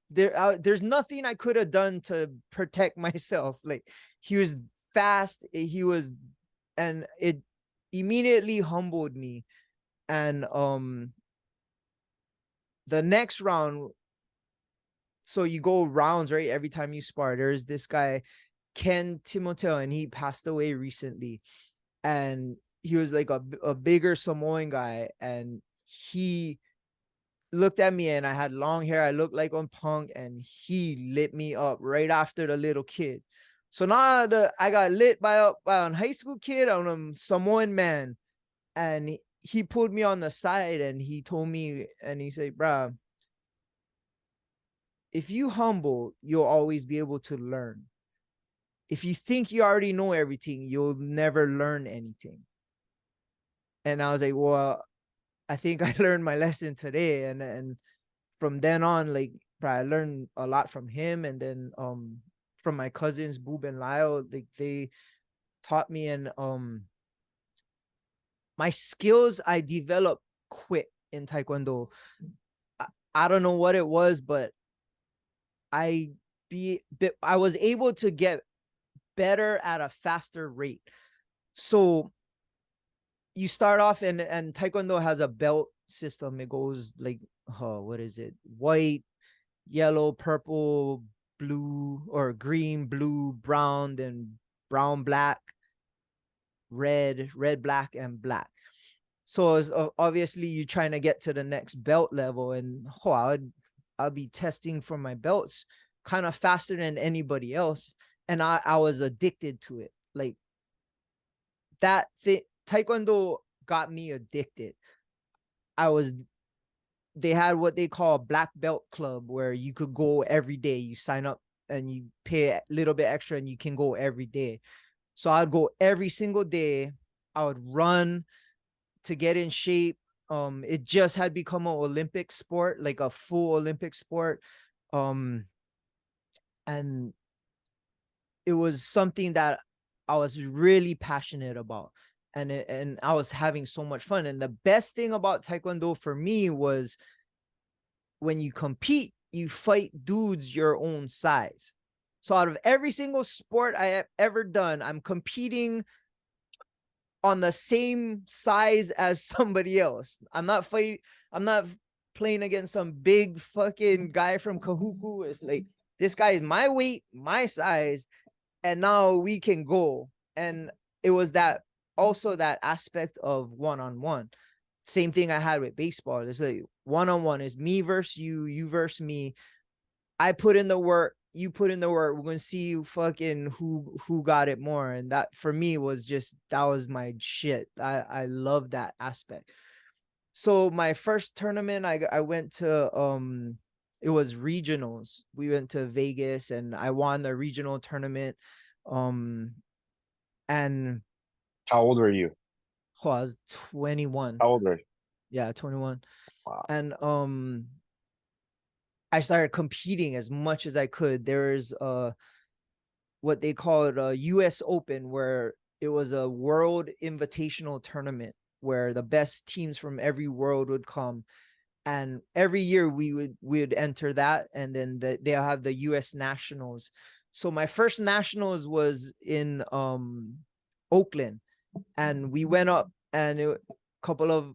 there. There's nothing I could have done to protect myself. Like, he was fast. He was, and it immediately humbled me. And the next round, so you go rounds, right? Every time you spar, there's this guy, Ken Timoteo, and he passed away recently. And he was like a bigger Samoan guy, and he looked at me, and I had long hair. I looked like on Punk, and he lit me up right after the little kid. So now I got lit by a high school kid on a Samoan man, and he pulled me on the side, and he told me, and he said, "Bruh, if you humble, you'll always be able to learn. If you think you already know everything, you'll never learn anything." And I was like, well, I think I learned my lesson today. And from then on, like, I learned a lot from him. And then from my cousins, Boob and Lyle, like, they taught me. And my skills I developed quick in Taekwondo. I don't know what it was, but I was able to get better at a faster rate. So you start off, and Taekwondo has a belt system. It goes like, what is it? White, yellow, purple, blue, or green, blue, brown, then brown, black, red, black, and black. So it's obviously you're trying to get to the next belt level, and I'll be testing for my belts kind of faster than anybody else. And I was addicted to it. Like, that thing, Taekwondo got me addicted. They had what they call a black belt club, where you could go every day. You sign up and you pay a little bit extra, and you can go every day. So I'd go every single day. I would run to get in shape. It just had become an Olympic sport, like a full Olympic sport. And it was something that I was really passionate about. And I was having so much fun. And the best thing about Taekwondo for me was, when you compete, you fight dudes your own size. So out of every single sport I have ever done, I'm competing on the same size as somebody else. I'm not playing against some big fucking guy from Kahuku. It's like, this guy is my weight, my size, and now we can go. And it was that aspect of one-on-one. Same thing I had with baseball. It's like, one-on-one is me versus you, you versus me. I put in the work, you put in the work. We're gonna see fucking who got it more. And that for me was that was my shit. I love that aspect. So my first tournament, I went to it was regionals. We went to Vegas, and I won the regional tournament. And How old were you? I was 21. How old were you? Yeah, 21. Wow. And I started competing as much as I could. There's what they call it a US Open, where it was a world invitational tournament where the best teams from every world would come. And every year we would enter that, and then they'll have the US Nationals. So my first Nationals was in Oakland, and we went up, and a couple of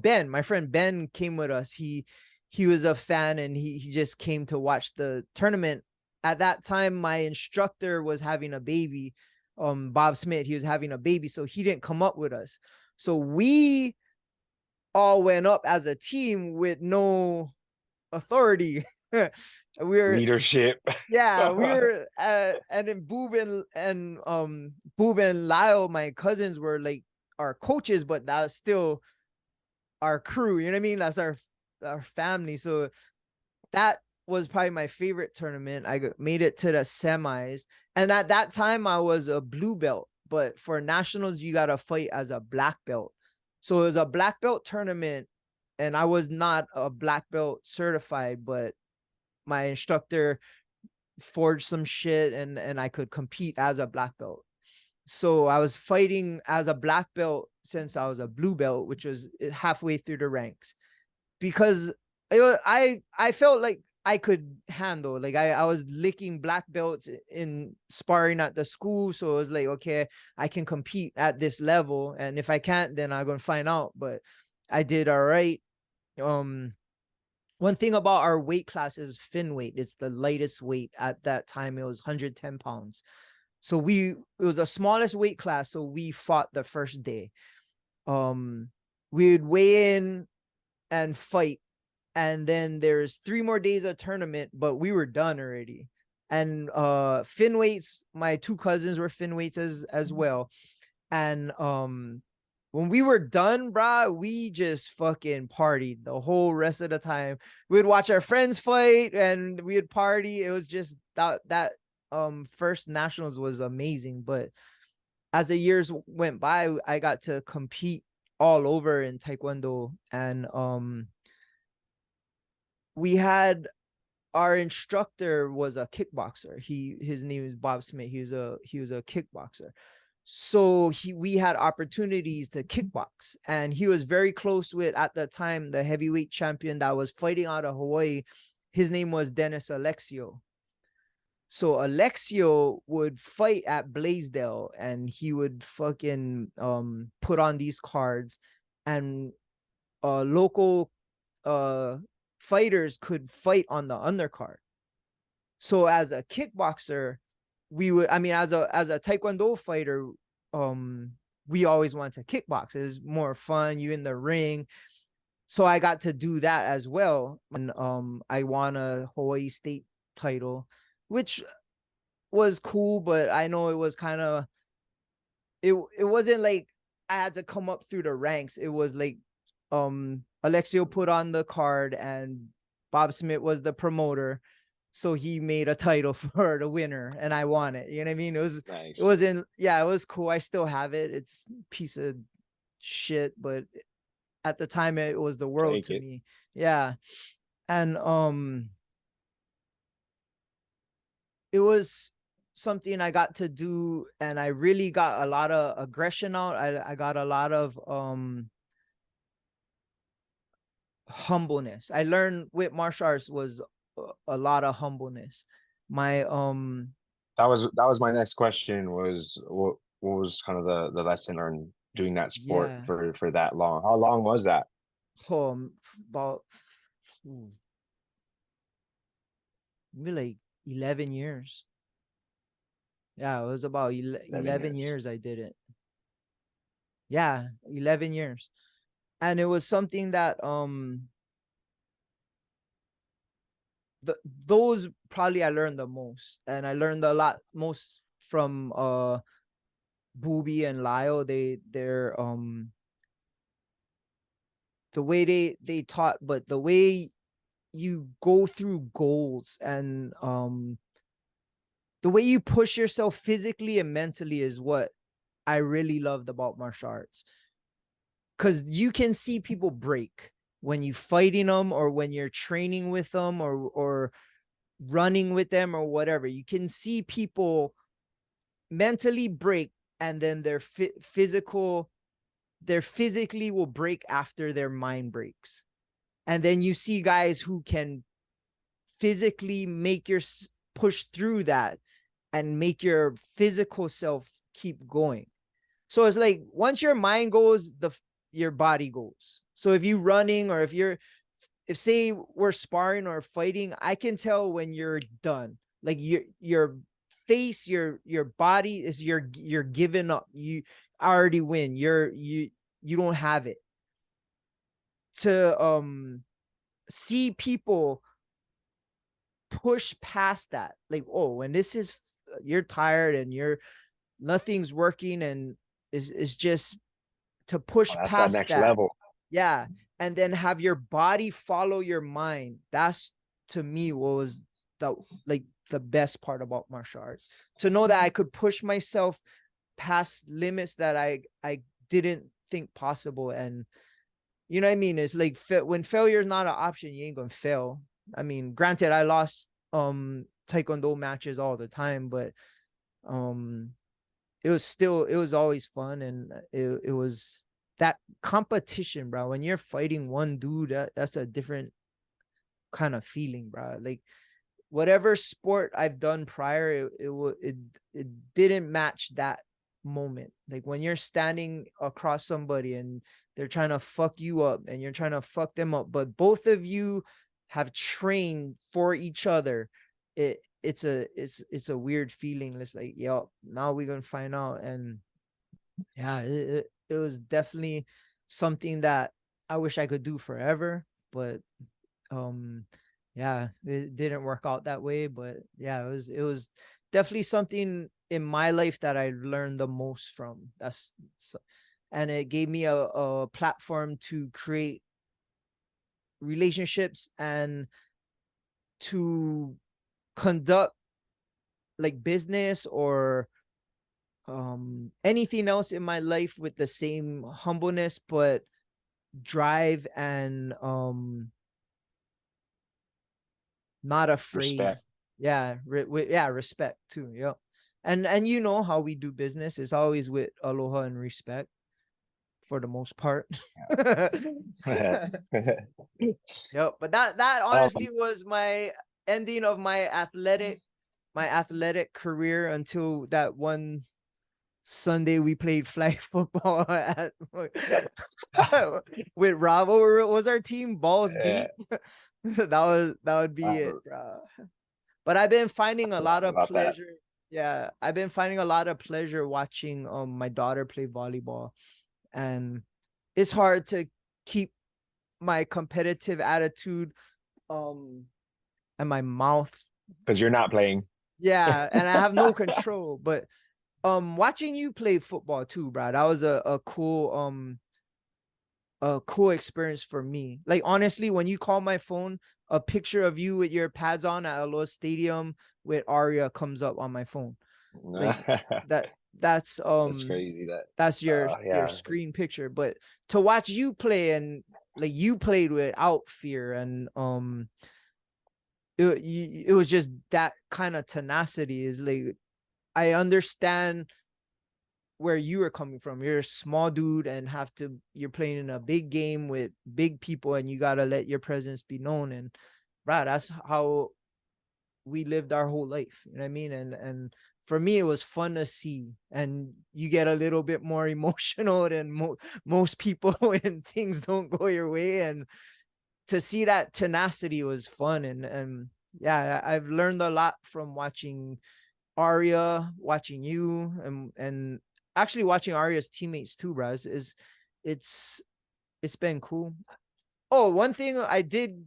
Ben, my friend Ben, came with us. He was a fan, and he just came to watch the tournament. At that time, my instructor was having a baby, Bob Smith. He was having a baby, so he didn't come up with us. So we all went up as a team with no authority. We were Leadership. yeah, we were and then Boob and Lyle, my cousins, were like our coaches, but that's still our crew, you know what I mean? That's our family. So that was probably my favorite tournament. Made it to the semis. And at that time I was a blue belt, but for nationals you got to fight as a black belt. So it was a black belt tournament, and I was not a black belt certified, but my instructor forged some shit, and I could compete as a black belt. So I was fighting as a black belt since I was a blue belt, which was halfway through the ranks, because I felt like I could handle, like I was licking black belts in sparring at the school. So it was like, okay, I can compete at this level. And if I can't, then I'm gonna find out. But I did all right. One thing about our weight class is fin weight. It's the lightest weight at that time. It was 110 pounds. So it was the smallest weight class. So we fought the first day. We would weigh in and fight, and then there's 3 more days of tournament, but we were done already. And fin weights, my 2 cousins were fin weights as well. And when we were done, brah, we just fucking partied the whole rest of the time. We'd watch our friends fight and we'd party. It was just that first nationals was amazing. But as the years went by, I got to compete all over in Taekwondo. And we had our instructor was a kickboxer. His name is Bob Smith. He was a kickboxer. So we had opportunities to kickbox, and he was very close with, at the time, the heavyweight champion that was fighting out of Hawaii. His name was Dennis Alexio. So Alexio would fight at Blaisdell, and he would fucking put on these cards, and local fighters could fight on the undercard. So as a kickboxer, as a Taekwondo fighter, we always wanted to kickbox. It's more fun. You in the ring. So I got to do that as well. And I won a Hawaii state title, which was cool, but I know it was kind of, it wasn't like I had to come up through the ranks. It was like Alexio put on the card and Bob Smith was the promoter. So he made a title for the winner and I won it. You know what I mean? Nice. It was cool. I still have it. It's a piece of shit, but at the time it was the world to me. Yeah. And it was something I got to do, and I really got a lot of aggression out. I got a lot of humbleness. I learned with martial arts was a lot of humbleness. My That was my next question, was what was kind of the lesson learned doing that sport yeah, for that long? How long was that? about maybe like 11 years. Yeah, it was about 11 years I did it. Yeah, 11 years. And it was something that those probably I learned the most, and I learned a lot most from Booby and Lyle. They're the way they taught, but the way you go through goals, and the way you push yourself physically and mentally is what I really loved about martial arts. Because you can see people break when you fighting them, or when you're training with them, or running with them, or whatever. You can see people mentally break, and then their physically will break after their mind breaks. And then you see guys who can physically make your push through that and make your physical self keep going. So it's like once your mind goes, your body goes. So if you're running, or if say we're sparring or fighting, I can tell when you're done. Like your face, your body is you're giving up. You already win. You don't have it. To see people push past that. Like, oh, when this is, you're tired and nothing's working, and is just to push That's that past next that. level. Yeah. And then have your body follow your mind. That's, to me, what was the best part about martial arts. To know that I could push myself past limits that I didn't think possible. And you know what I mean? It's like when failure is not an option, you ain't gonna fail. I mean, granted, I lost taekwondo matches all the time, but um it was always fun. And it was that competition, bro. When you're fighting one dude, that's a different kind of feeling, bro. Like, whatever sport I've done prior, it didn't match that moment. Like, when you're standing across somebody and they're trying to fuck you up and you're trying to fuck them up, but both of you have trained for each other. It's a weird feeling. It's like, yo, now we're gonna find out. And yeah, it was definitely something that I wish I could do forever, but um yeah, it didn't work out that way. But yeah, it was definitely something in my life that I learned the most from. And it gave me a platform to create relationships and to conduct like business or anything else in my life with the same humbleness, but drive and not afraid. Respect. Yeah, yeah, respect too. Yep. And you know how we do business is always with aloha and respect for the most part. Yep. But that honestly was my ending of my athletic career until that one Sunday we played flag football with Rob. What was our team? Balls Yeah, deep. That would be it, bro. But I've been finding a I lot forgot of about that. pleasure. Yeah, I've been finding a lot of pleasure watching my daughter play volleyball. And it's hard to keep my competitive attitude um and my mouth. Because you're not playing. Yeah, and I have no control. But watching you play football too, bro, that was a cool experience for me. Like, honestly, when you call my phone, a picture of you with your pads on at Aloha Stadium with Aria comes up on my phone. Like, that that's That's crazy that that's your yeah. screen picture. But to watch you play, and like, you played without fear, and it was just that kind of tenacity. Is like, I understand where you are coming from. You're a small dude and you're playing in a big game with big people, and you gotta let your presence be known. And right, that's how we lived our whole life. You know what I mean? And for me, it was fun to see. And you get a little bit more emotional than most people when things don't go your way. And to see that tenacity was fun. And yeah, I've learned a lot from watching Aria, watching you, and actually watching Aria's teammates too, bro. It's it's been cool. Oh, one thing I did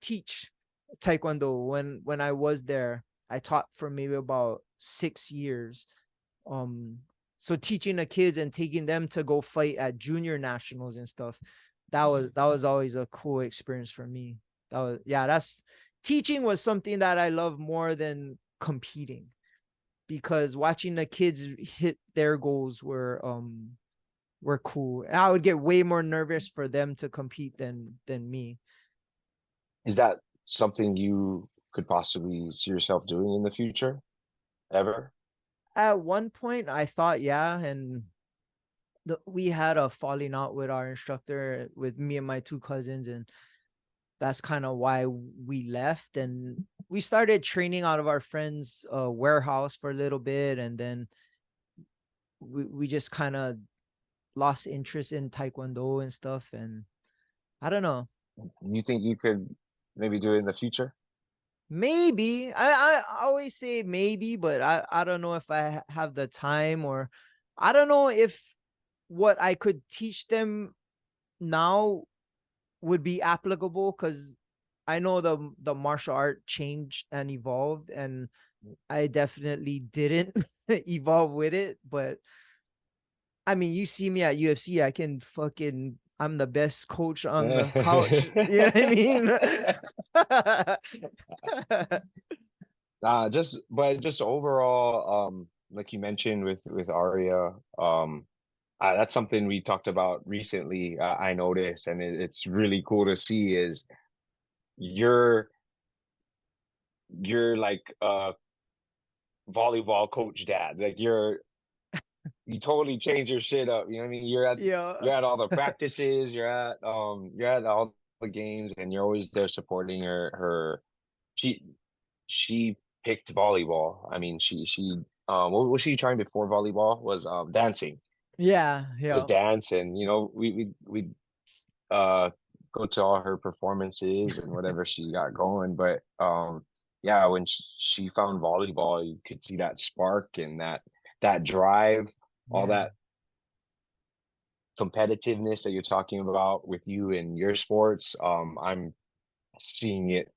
teach Taekwondo when I was there. I taught for maybe about 6 years. Um, so teaching the kids and taking them to go fight at junior nationals and stuff. That was always a cool experience for me. That's teaching was something that I love more than competing, because watching the kids hit their goals were cool. And I would get way more nervous for them to compete than me. Is that something you could possibly see yourself doing in the future? Ever? At one point, I thought, yeah, and we had a falling out with our instructor, with me and my two cousins, and that's kind of why we left. And we started training out of our friend's warehouse for a little bit, and then we just kind of lost interest in Taekwondo and stuff. And I don't know. You think you could maybe do it in the future? Maybe I always say maybe, but I don't know if I have the time, or I don't know if what I could teach them now would be applicable, because I know the martial art changed and evolved, and I definitely didn't evolve with it. But I mean, you see me at UFC, I can fucking, I'm the best coach on the couch. You know what I mean? Just overall, like you mentioned with Aria, that's something we talked about recently. I noticed, and it's really cool to see is you're you're like volleyball coach dad. Like you totally change your shit up. You know what I mean? Yeah. You're at all the practices, you're at all the games, and you're always there supporting her. She she picked volleyball. I mean, what was she trying before volleyball? Was dancing. Yeah. Was Yeah. dance, and we uh go to all her performances and whatever she got going. But yeah, when she found volleyball, you could see that spark and that drive, all Yeah. that competitiveness that you're talking about with you and your sports. I'm seeing it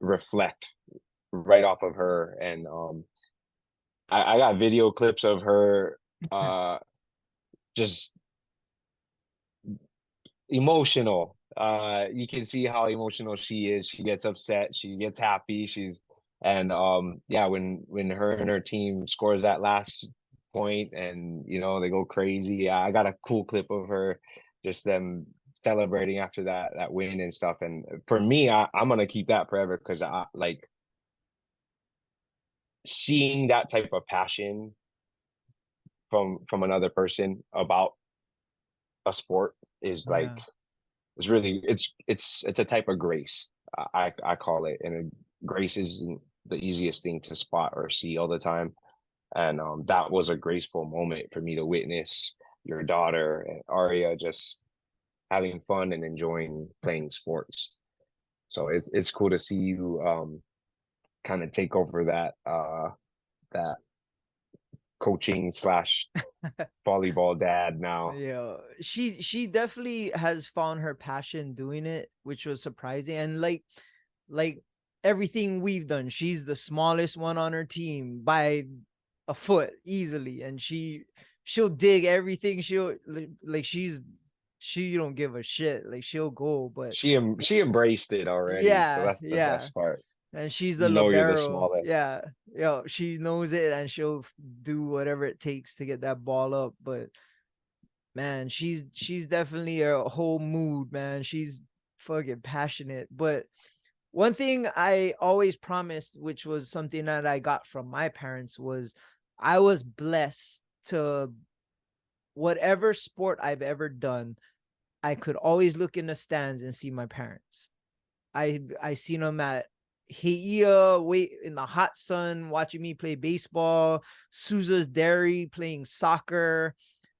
reflect right off of her, and I got video clips of her uh just emotional. You can see how emotional she is. She gets upset, she gets happy, and yeah, when her and her team scores that last point and they go crazy. Yeah, I got a cool clip of her, just them celebrating after that win and stuff. And for me, I'm gonna keep that forever because I like seeing that type of passion from another person about a sport is like Yeah. it's really it's a type of grace. I call it, and grace isn't the easiest thing to spot or see all the time. And that was a graceful moment for me to witness your daughter and Aria just having fun and enjoying playing sports. So it's cool to see you kind of take over that coaching slash volleyball dad now. Yeah, she definitely has found her passion doing it, which was surprising. And like everything we've done, she's the smallest one on her team by a foot easily, and she'll dig everything. She'll like she don't give a shit. Like she'll go, but She embraced it already, so yeah, that's the yeah. best part. And she's the You know you're the libero. smallest. Yeah, yo, she knows it, and she'll do whatever it takes to get that ball up. But man, she's definitely a whole mood, man. She's fucking passionate. But one thing I always promised, which was something that I got from my parents, was I was blessed to whatever sport I've ever done, I could always look in the stands and see my parents. I seen them at Heia, wait in the hot sun, watching me play baseball, Sousa's Dairy playing soccer,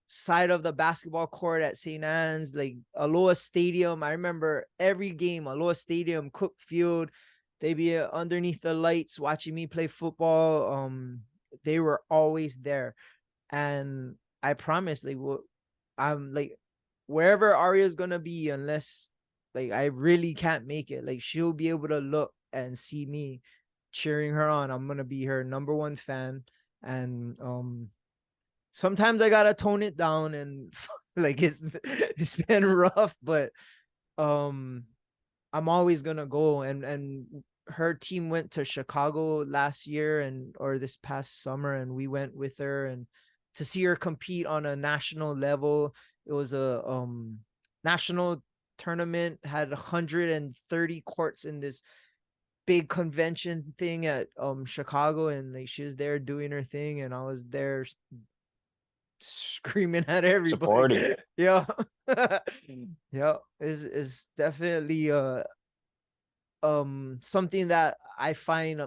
side of the basketball court at St. Anne's, like Aloha Stadium. I remember every game, Aloha Stadium, Cook Field. They'd be underneath the lights watching me play football. They were always there. And I promise, like, I'm like, wherever Aria's gonna be, unless like I really can't make it, like she'll be able to look and see me cheering her on. I'm gonna be her number one fan. And sometimes I gotta tone it down and like it's been rough, but um I'm always gonna go. And her team went to Chicago last year and or this past summer, and we went with her and to see her compete on a national level. It was a national tournament, had 130 courts in this big convention thing at Chicago, and like she was there doing her thing and I was there screaming at everybody. Supporting. Yeah. Yeah, is definitely something that I find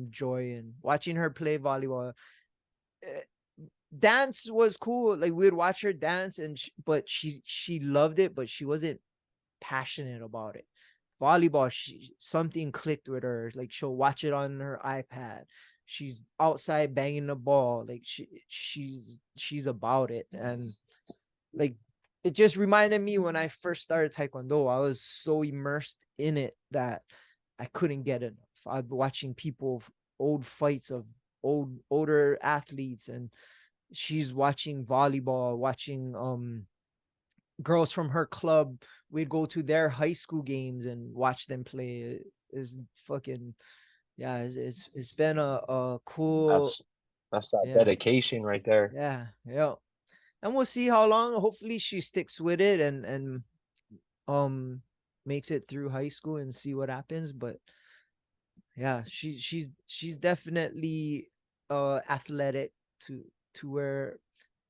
joy in watching her play volleyball. Eh, Dance was cool. Like we would watch her dance, and but she loved it, but she wasn't passionate about it. Volleyball, something clicked with her. Like she'll watch it on her iPad. She's outside banging the ball. Like she's about it, and like it just reminded me when I first started Taekwondo, I was so immersed in it that I couldn't get enough. I'd be watching people, old fights of older athletes, and she's watching volleyball, watching girls from her club. We'd go to their high school games and watch them play. Is fucking yeah. It's been a cool That's that yeah dedication right there. yeah, and we'll see how long. Hopefully she sticks with it and um makes it through high school and see what happens. But yeah, she's definitely athletic to where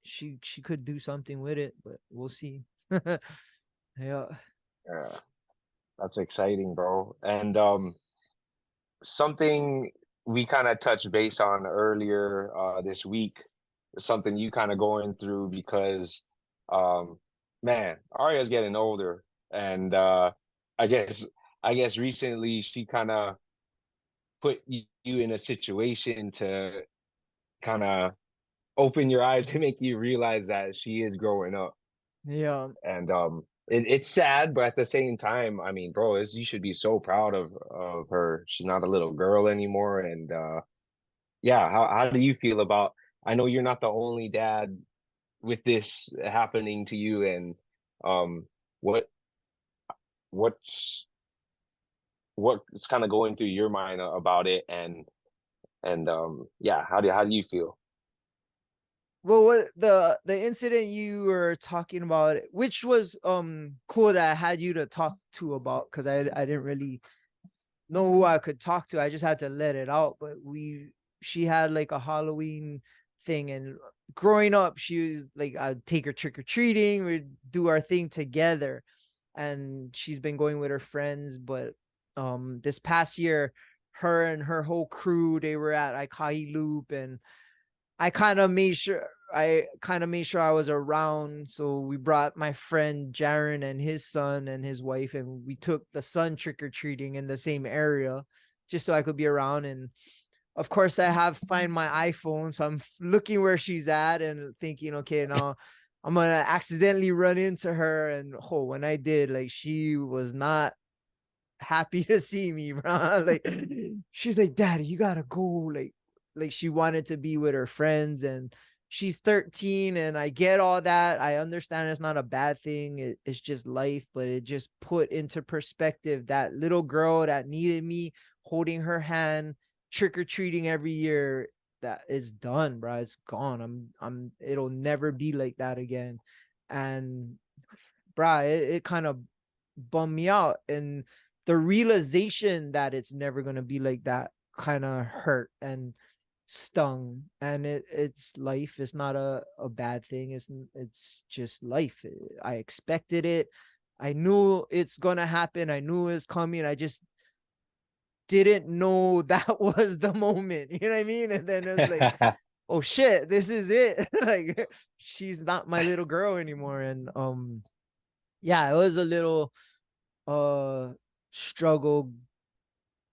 she could do something with it, but we'll see. Yeah. Yeah, that's exciting, bro. And something we kind of touched base on earlier this week, something you kind of going through because um man, Aria's getting older and I guess I guess recently she kind of put you in a situation to kind of open your eyes and make you realize that she is growing up. Yeah. And it's sad, but at the same time, I mean, bro, you should be so proud of her. She's not a little girl anymore. And yeah, how do you feel about? I know you're not the only dad with this happening to you, and um, what what's what's kind of going through your mind about it, and yeah, how do you feel? Well, what the incident you were talking about, which was cool that I had you to talk to about, because I didn't really know who I could talk to. I just had to let it out. But she had like a Halloween thing, and growing up, she was like, I'd take her trick or treating, we'd do our thing together, and she's been going with her friends. But this past year, her and her whole crew, they were at Aikai Loop, and I kind of made sure I was around. So we brought my friend Jaron and his son and his wife, and we took the son trick or treating in the same area, just so I could be around. And of course, I have find my iPhone, so I'm looking where she's at and thinking, okay, now I'm gonna accidentally run into her. And oh, when I did, like, she was not happy to see me, bro. Like, she's like, Daddy, you gotta go. Like she wanted to be with her friends, and she's 13, and I get all that. I understand it's not a bad thing. It's just life, but it just put into perspective that little girl that needed me holding her hand, trick or treating every year. That is done, bro. It's gone. It'll never be like that again. And bro, it kind of bummed me out. And the realization that it's never going to be like that kind of hurt and stung. And it's life. It's not a bad thing. It's just life. I expected it. I knew it's going to happen. I knew it was coming. I just didn't know that was the moment. You know what I mean? And then it was like, oh shit, this is it. Like, she's not my little girl anymore. And yeah, it was a little uh struggle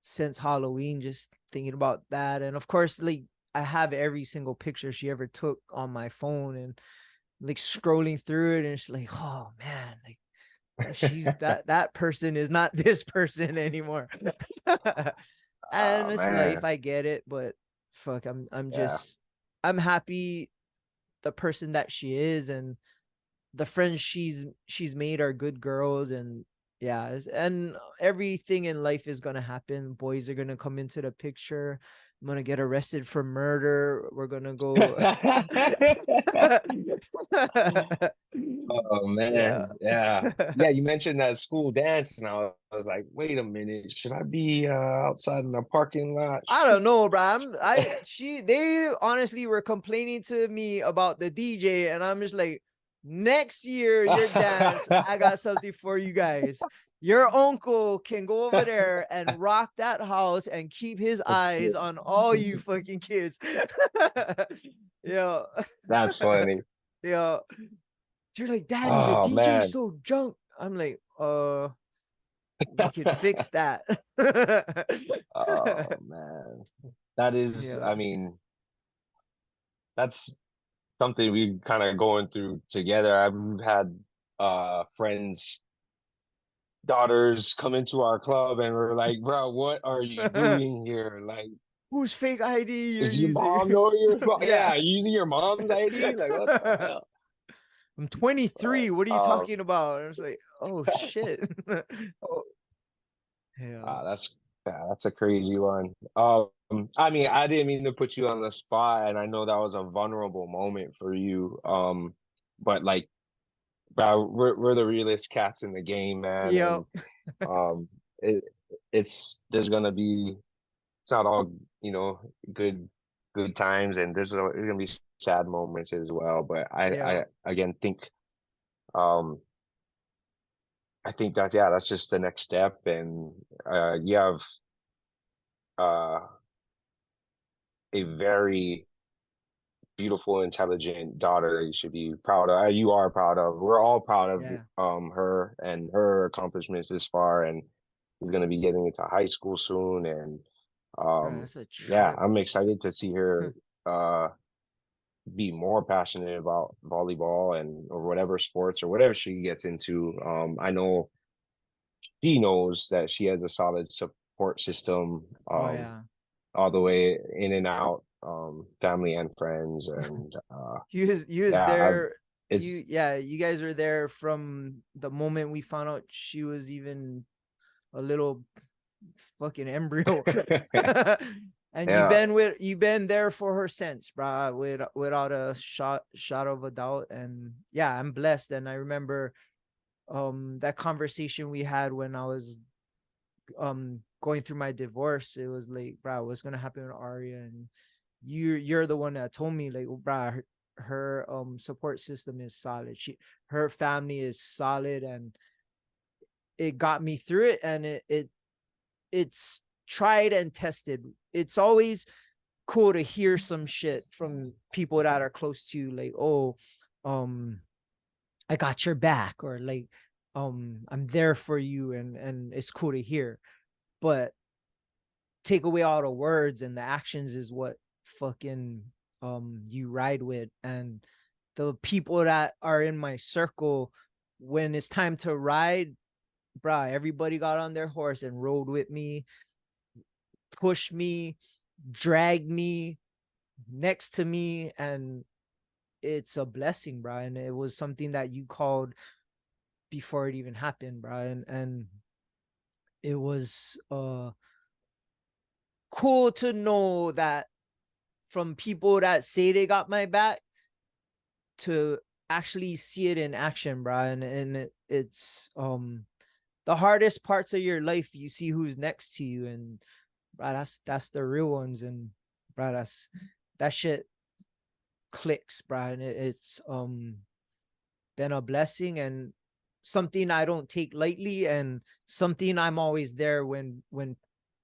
since Halloween, just thinking about that. And of course, like, I have every single picture she ever took on my phone, and like scrolling through it, and it's like, oh man, like, she's that person is not this person anymore. And Oh it's life, man, I get it, but fuck, yeah. I'm happy the person that she is, and the friends she's made are good girls. And yeah, and everything in life is gonna happen. Boys are gonna come into the picture. I'm gonna get arrested for murder. We're gonna go. Oh Yeah. man, yeah. Yeah, you mentioned that school dance and I was like, wait a minute, should I be outside in the parking lot? I don't know, bro. They honestly were complaining to me about the DJ, and I'm just like, next year your dance, I got something for you guys. Your uncle can go over there and rock that house and keep his eyes on all you fucking kids. Yeah. That's funny. Yeah. They're like, Daddy, the Oh DJ is man. so drunk. I'm like, we could fix that. Oh man. That is, Yeah. I mean, that's something we kind of going through together. I've had friends' daughters come into our club and we're like, bro, what are you doing here? Like, Whose fake ID you're does your using? mom know your Yeah. yeah, using your mom's ID? Like, what the hell? I'm But 23. What are you talking about? And I was like, oh shit. oh, Yeah. that's yeah, that's a crazy one. I mean, I didn't mean to put you on the spot, and I know that was a vulnerable moment for you. But like, bro, we're the realest cats in the game, man, Yep. and um, it it's there's gonna be it's not all good times, and there's gonna be sad moments as well. But Yeah. I again um think that yeah, that's just the next step, and you have uh a very beautiful, intelligent daughter that you should be proud of. You are proud of. We're all proud of Yeah. her and her accomplishments this far, and she's gonna be getting into high school soon, and Bro, that's a yeah, trip. I'm excited to see her uh be more passionate about volleyball and or whatever sports or whatever she gets into. I know she knows that she has a solid support system Oh yeah. all the way in and out, family and friends, and You was yeah, there. it's You guys were there from the moment we found out she was even a little fucking embryo. And yeah. you've been there for her since, bro, without a shot of a doubt. And yeah, I'm blessed. And I remember that conversation we had when I was going through my divorce. It was like, bro, what's gonna happen with Aria? And you're the one that told me, like, bro, her support system is solid. Her family is solid, and it got me through it. And it's tried and tested. It's always cool to hear some shit from people that are close to you, like, oh, um I got your back, or like, I'm there for you, and it's cool to hear. But take away all the words, and the actions is what fucking you ride with. And the people that are in my circle, when it's time to ride, bruh, everybody got on their horse and rode with me, pushed me, dragged me, next to me. And it's a blessing, bro. And it was something that you called before it even happened, bro. And it was cool to know that from people that say they got my back to actually see it in action, bro. It's the hardest parts of your life, you see who's next to you. And bro, that's the real ones. And bro, that shit clicks, bro. And it's been a blessing, and something I don't take lightly, and something I'm always there when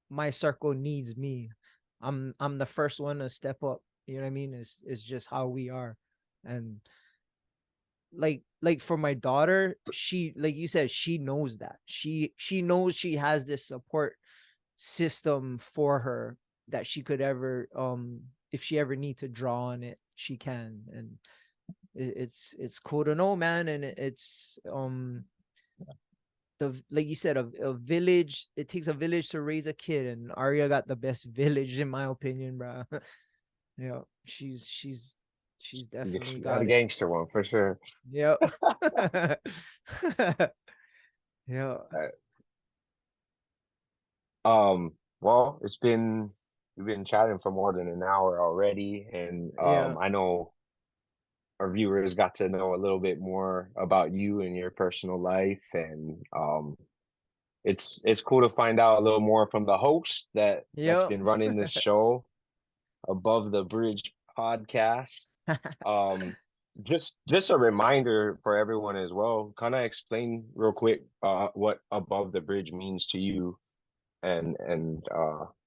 my circle needs me. I'm the first one to step up. You know what I mean? It's just how we are. And like for my daughter, she, like you said, she knows that. She knows she has this support system for her, that she could ever, if she ever need to draw on it, she can. And it's cool to know, man. And it's the, like you said, a village. It takes a village to raise a kid, and Aria got the best village, in my opinion, bro. Yeah, she's definitely You got a got it. gangster one for sure. Yep. Yeah. Well, we've been chatting for more than an hour already, and Yeah. I know our viewers got to know a little bit more about you and your personal life, and it's cool to find out a little more from the host that's Yep. been running this show, Above the Bridge podcast. Um, just a reminder for everyone as well. Kind of explain real quick what Above the Bridge means to you, and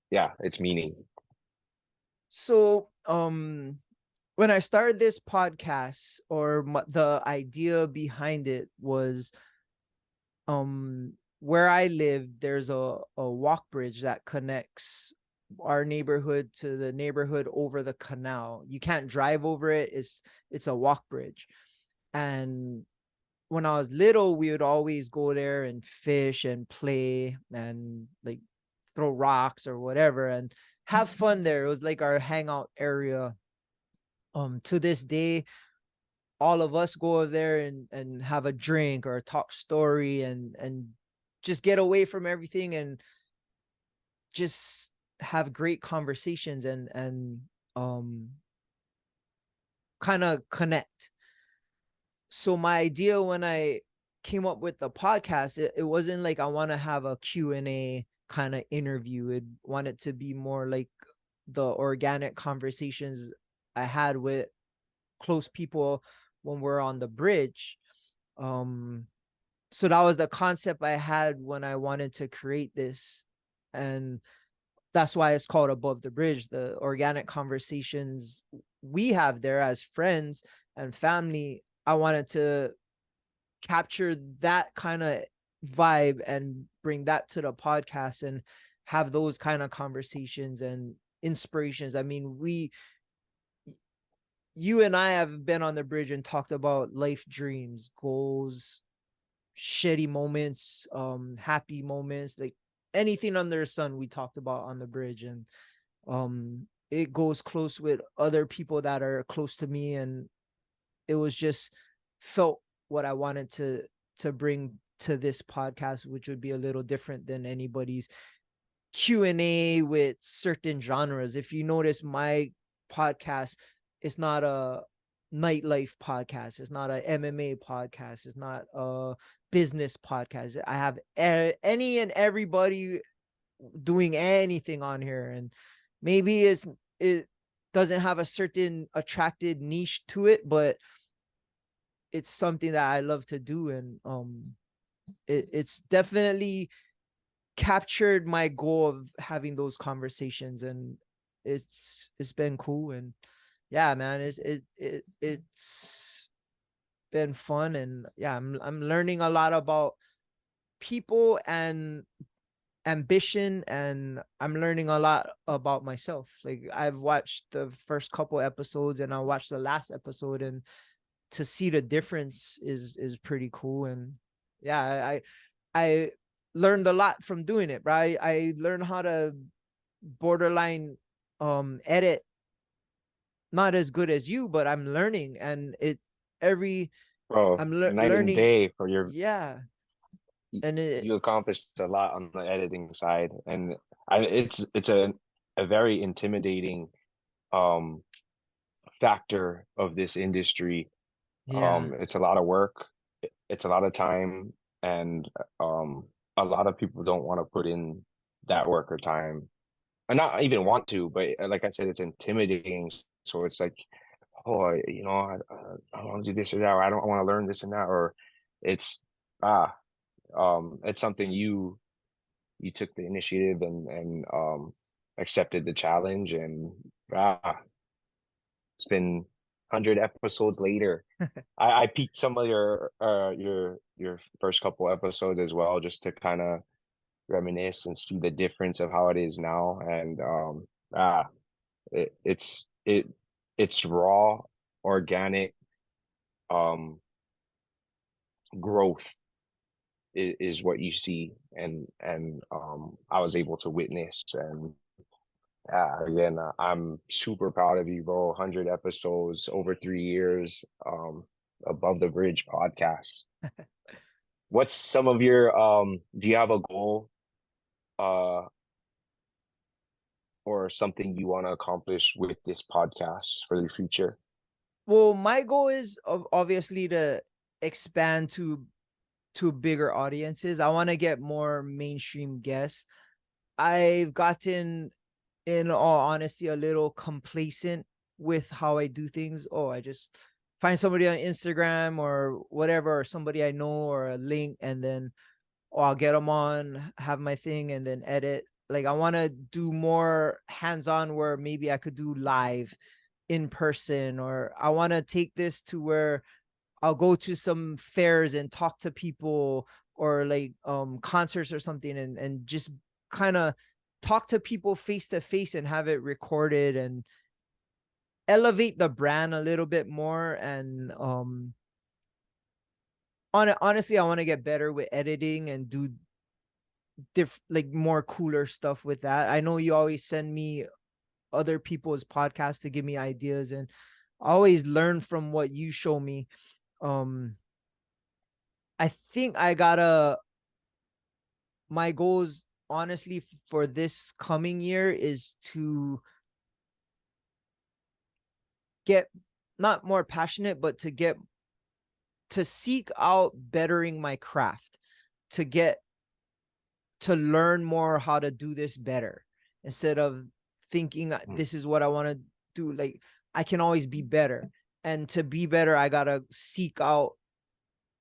yeah, its meaning. So, when I started this podcast, or the idea behind it was, where I live, there's a walk bridge that connects our neighborhood to the neighborhood over the canal. You can't drive over it. It's a walk bridge. And when I was little, we would always go there and fish and play and like throw rocks or whatever and have fun there. It was like our hangout area. To this day, all of us go there and have a drink or talk story and just get away from everything and just have great conversations and um kind of connect. So my idea when I came up with the podcast, it wasn't like I want to have a Q&A kind of interview. It wanted to be more like the organic conversations I had with close people when we're on the bridge. Um, so that was the concept I had when I wanted to create this. And that's why it's called Above the Bridge, the organic conversations we have there as friends and family. I wanted to capture that kind of vibe and bring that to the podcast and have those kind of conversations and inspirations. I mean, you and I have been on the bridge and talked about life dreams, goals, shitty moments, happy moments, like anything under the sun we talked about on the bridge. And it goes close with other people that are close to me, and it was just felt what I wanted to bring to this podcast, which would be a little different than anybody's Q&A with certain genres. If you notice, my podcast is not a nightlife podcast. It's not a MMA podcast. It's not a business podcast. I have any and everybody doing anything on here, and maybe it doesn't have a certain attracted niche to it, but it's something that I love to do, and it's definitely captured my goal of having those conversations, and it's been cool. And yeah, man, it's been fun, and yeah, I'm learning a lot about people and ambition, and I'm learning a lot about myself. Like, I've watched the first couple episodes and I watched the last episode, and to see the difference is pretty cool. And yeah, I learned a lot from doing it, right? I learned how to borderline edit, not as good as you, but I'm learning, and it every Bro, I'm night and learning. day for your Yeah. And you accomplished a lot on the editing side, and it's a very intimidating um factor of this industry. yeah, It's a lot of work, it's a lot of time, and um a lot of people don't want to put in that work or time, and not even want to, but like I said, it's intimidating. So it's like, oh, I want to do this or that, or I don't want to learn this and that, or it's ah it's something you took the initiative and accepted the challenge, and it's been 100 episodes later. I peeked some of your first couple episodes as well, just to kind of reminisce and see the difference of how it is now. And ah it, it's it it's raw, organic um growth is what you see, and I was able to witness. And again, I'm super proud of you, bro. 100 episodes over 3 years. Above the Bridge podcast. What's some of your do you have a goal uh or something you want to accomplish with this podcast for the future? well, my goal is obviously to expand to bigger audiences. I want to get more mainstream guests. I've gotten, in all honesty, a little complacent with how I do things. Oh, I just find somebody on Instagram or whatever, or somebody I know, or a link, and then I'll get them on, have my thing, and then edit. Like, I want to do more hands-on, where maybe I could do live in person, or I want to take this to where I'll go to some fairs and talk to people, or like concerts or something, and just kind of talk to people face to face and have it recorded and elevate the brand a little bit more. And honestly, I want to get better with editing and do like more cooler stuff with that. I know you always send me other people's podcasts to give me ideas, and I always learn from what you show me. um I think I gotta my goals honestly for this coming year is to get not more passionate, but to seek out bettering my craft, to get to learn more how to do this better, instead of thinking this is what I want to do. Like, I can always be better, and to be better I gotta seek out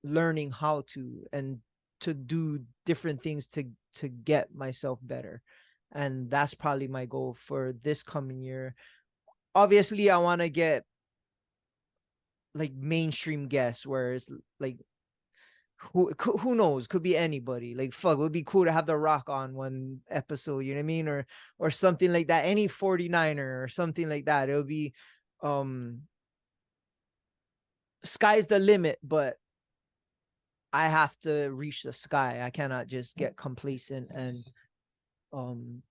learning how to, and to do different things to get myself better. And that's probably my goal for this coming year. Obviously I want to get like mainstream guests, where it's like who knows, could be anybody. Like, fuck, it would be cool to have The Rock on one episode, you know what I mean, or something like that, any 49er or something like that. It would be um sky's the limit, but I have to reach the sky. I cannot just get complacent. Um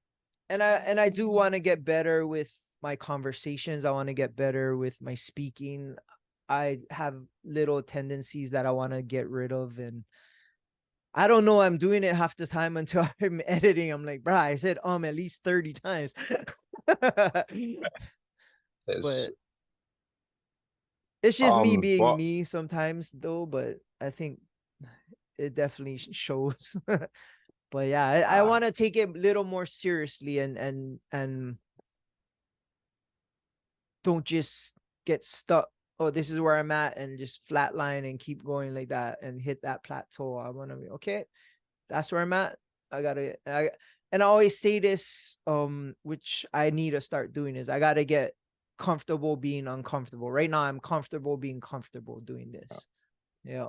and I do want to get better with my conversations. I want to get better with my speaking. I have little tendencies that I want to get rid of, and I don't know. I'm doing it half the time until I'm editing. I'm like, bruh, I said at least 30 times. It's But it's just me being well, me sometimes, though. But I think it definitely shows. But yeah, I uh, want to take it a little more seriously, and don't just get stuck. Oh, this is where I'm at, and just flatline and keep going like that and hit that plateau. I want to be okay. That's where I'm at. And I always say this, which I need to start doing, is I gotta get comfortable being uncomfortable. Right now, I'm comfortable being comfortable doing this. Yeah.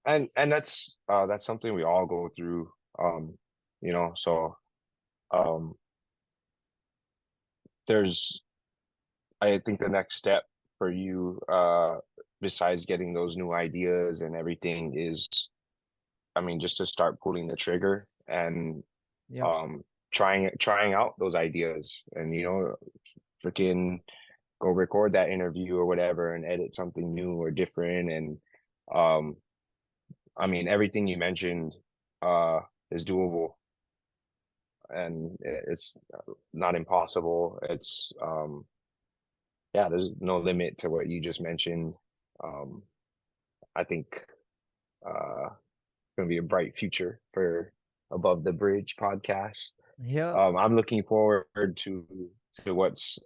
and that's something we all go through. So um, there's I think the next step for you, besides getting those new ideas and everything, is, I mean, just to start pulling the trigger and Yeah. um, trying out those ideas, and freaking go record that interview or whatever and edit something new or different. And um, I mean, everything you mentioned uh, is doable, and it's not impossible. It's yeah, there's no limit to what you just mentioned. Um, I think going to be a bright future for Above the Bridge podcast. Yeah. I'm looking forward to what's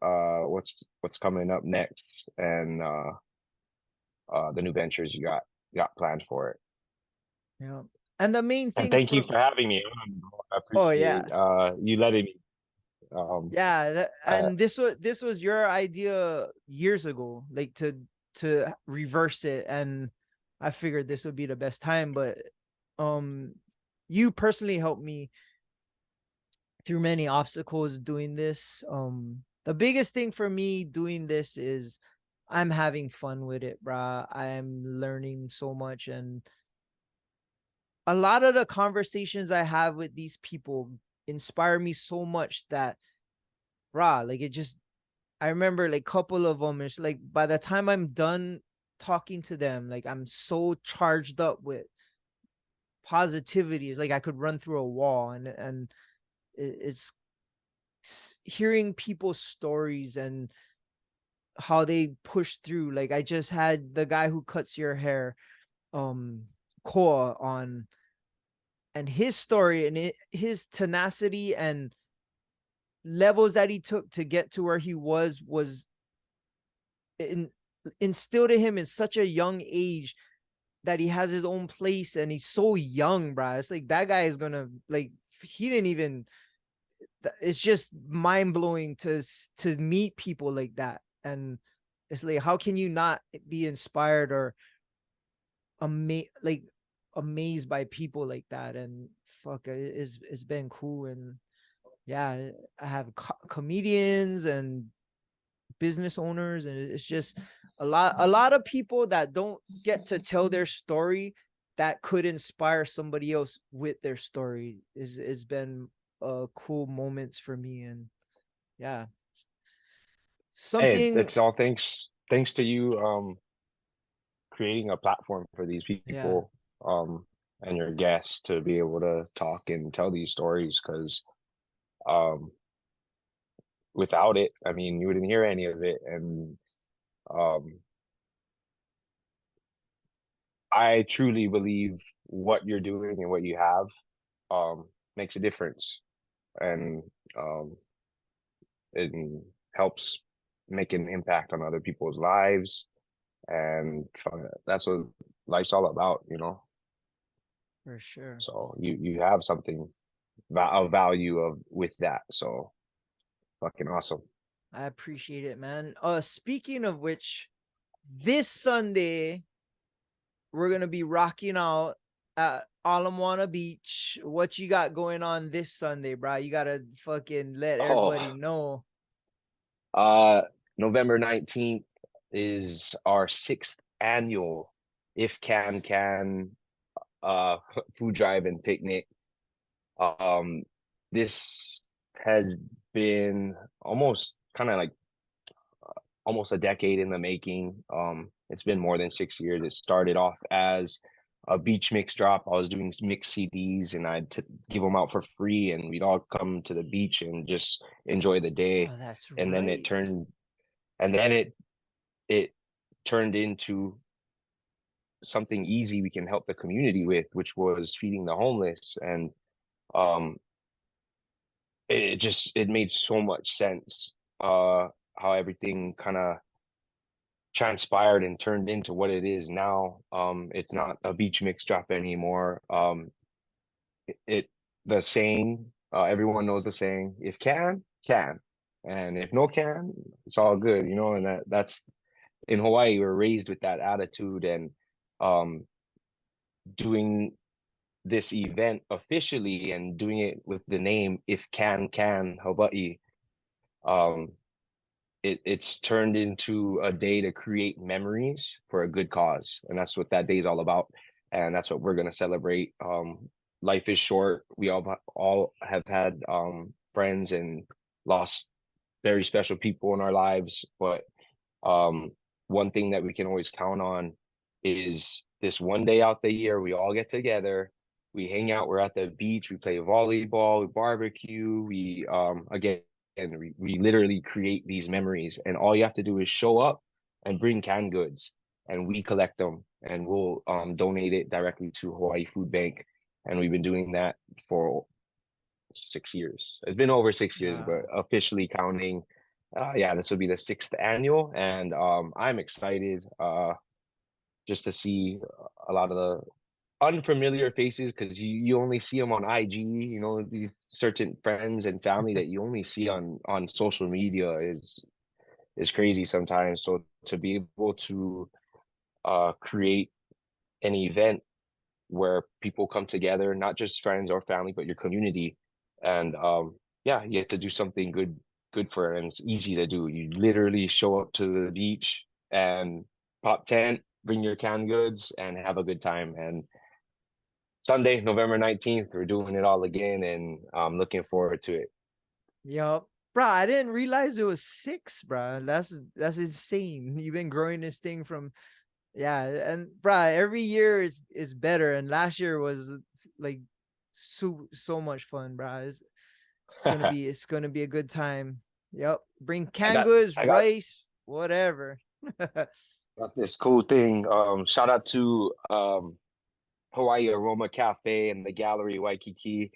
coming up next, and the new ventures you got planned for it. Yeah. And the main And thing thank you for for having me on, bro. I oh yeah. appreciate you letting me. Um, Yeah, uh, and this was your idea years ago, like to reverse it, and I figured this would be the best time. But um, you personally helped me through many obstacles doing this. The biggest thing for me doing this is I'm having fun with it, bruh. I'm learning so much, and a lot of the conversations I have with these people inspire me so much that, bruh, like it just I remember like a couple of them. It's like by the time I'm done talking to them, like I'm so charged up with positivity. It's like I could run through a wall, and it's hearing people's stories and how they push through. Like I just had the guy who cuts your hair, Koa, on, and his story and his tenacity and levels that he took to get to where he was in, instilled in him in such a young age that he has his own place, and he's so young, bro. It's like that guy is gonna, like, he didn't even, it's just mind-blowing to meet people like that. And it's like, how can you not be inspired or like amazed by people like that? And fuck, it's been cool. And yeah, I have comedians and business owners, and it's just a lot of people that don't get to tell their story that could inspire somebody else with their story is been cool moments for me. And yeah, Hey, something. it's all thanks to you creating a platform for these Yeah, people and your guests to be able to talk and tell these stories because um without it, I mean, you wouldn't hear any of it. And um I truly believe what you're doing and what you have makes a difference, and um it helps make an impact on other people's lives, and that's what life's all about, you know. for sure. So you have something of value of with that. So fucking awesome. I appreciate it, man. Speaking of which, this Sunday we're gonna be rocking out at Alamwana Beach. What you got going on this Sunday, bro? You gotta fucking let everybody Oh, know. uh, November 19th is our sixth annual If Can food drive and picnic. Um, this has been almost kind of like almost a decade in the making. It's been more than 6 years. It started off as a beach mix drop. I was doing mix CDs and I'd give them out for free, and we'd all come to the beach and just enjoy the day. Oh, that's And then right. it turned into something easy we can help the community with, which was feeding the homeless. And um, it made so much sense how everything kind of transpired and turned into what it is now. It's not a beach mix drop anymore. It the saying, everyone knows the saying, if can, and if no can, it's all good, you know. And that's in Hawaii, we're raised with that attitude, and um, doing this event officially and doing it with the name If Can Hawaii. Um, it's turned into a day to create memories for a good cause, and that's what that day is all about, and that's what we're going to celebrate. Life is short. We all have had friends and lost very special people in our lives, but um, one thing that we can always count on is this one day out the year we all get together, we hang out, we're at the beach, we play volleyball, we barbecue, we again, and we literally create these memories. And all you have to do is show up and bring canned goods, and we collect them and we'll donate it directly to Hawaii Food Bank. And we've been doing that for 6 years. It's been over 6 years, but Wow. officially counting, yeah, this will be the sixth annual, and I'm excited just to see a lot of the unfamiliar faces, because you only see them on IG. You know, these certain friends and family that you only see on social media is crazy sometimes. So to be able to create an event where people come together, not just friends or family, but your community. And yeah, you have to do something good for it. And it's easy to do. You literally show up to the beach and pop tent, bring your canned goods, and have a good time. And Sunday, November 19th, we're doing it all again, and I'm looking forward to it. Yup. Bro, I didn't realize it was six, bro. That's insane. You've been growing this thing from. Yeah, and bro, every year is better, and last year was like so much fun, bro. It's gonna be a good time. Yep. Bring I canned got goods, I got rice, whatever. got this cool thing. Shout out to Hawaii Aroma Cafe and the Gallery Waikiki.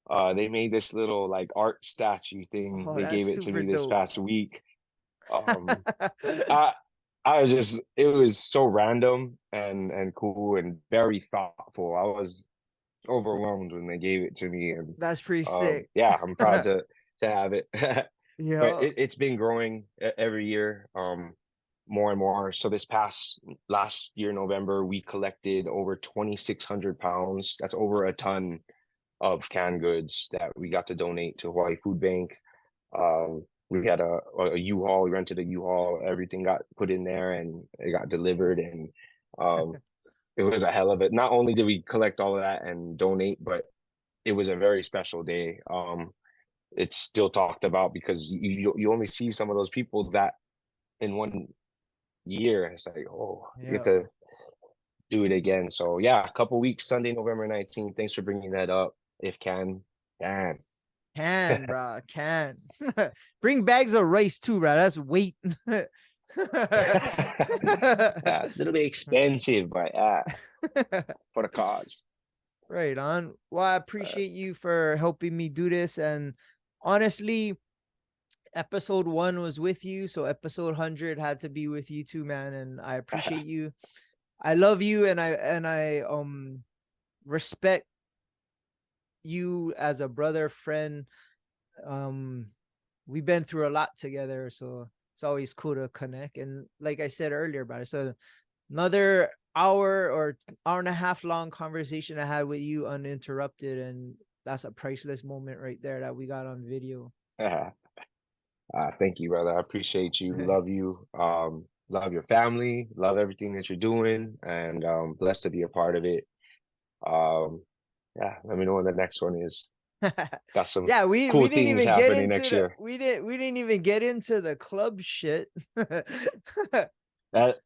They made this little like art statue thing. Oh, They that's gave it to super me this dope. past week. Um, I I was just, it was so random and cool and very thoughtful. I was overwhelmed when they gave it to me, and That's pretty sick. yeah, I'm proud to have it. But Yeah. it's been growing every year, more and more. So this past last year, November, we collected over 2,600 pounds. That's over a ton of canned goods that we got to donate to Hawaii Food Bank. We had a U-Haul, we rented a U-Haul, everything got put in there and it got delivered. And um, it was a hell of it. Not only did we collect all of that and donate, but it was a very special day. It's still talked about because you only see some of those people that in 1 year. It's like, oh, you get Yeah. to do it again. So yeah, a couple weeks, Sunday, November 19th. Thanks for bringing that up. If can. Can, bro, can. Bring bags of rice too, bro. That's weight. Yeah, a little bit expensive, but for the cause. Right on. Well, I Uh, appreciate you for helping me do this. And honestly, episode 1 was with you, so episode 100 had to be with you too, man. And I appreciate you. I love you, and I respect you as a brother, friend. Um, we've been through a lot together, so it's always cool to connect. And like I said earlier about it, so another hour or hour and a half long conversation I had with you uninterrupted, and that's a priceless moment right there that we got on video. thank you, brother. I appreciate you. Love you. Love your family. Love everything that you're doing, and blessed to be a part of it. Um, yeah, let me know when the next one is. Got some Yeah, we cool didn't things even get happening into next the year. we didn't even get into the club shit. That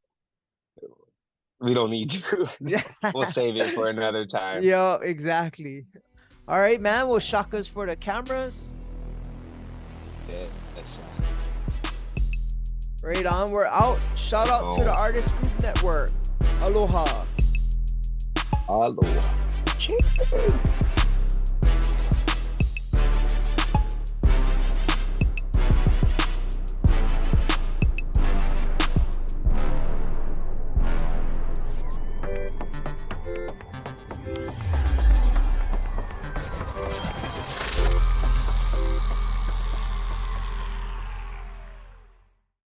we don't need to. Yeah. We'll save it for another time. Yeah, exactly. All right, man. Well, shakas for the cameras. Yeah, that's Right on. We're out. Shout out to the oh, Artist Group Network. Aloha. aloha. Cheers.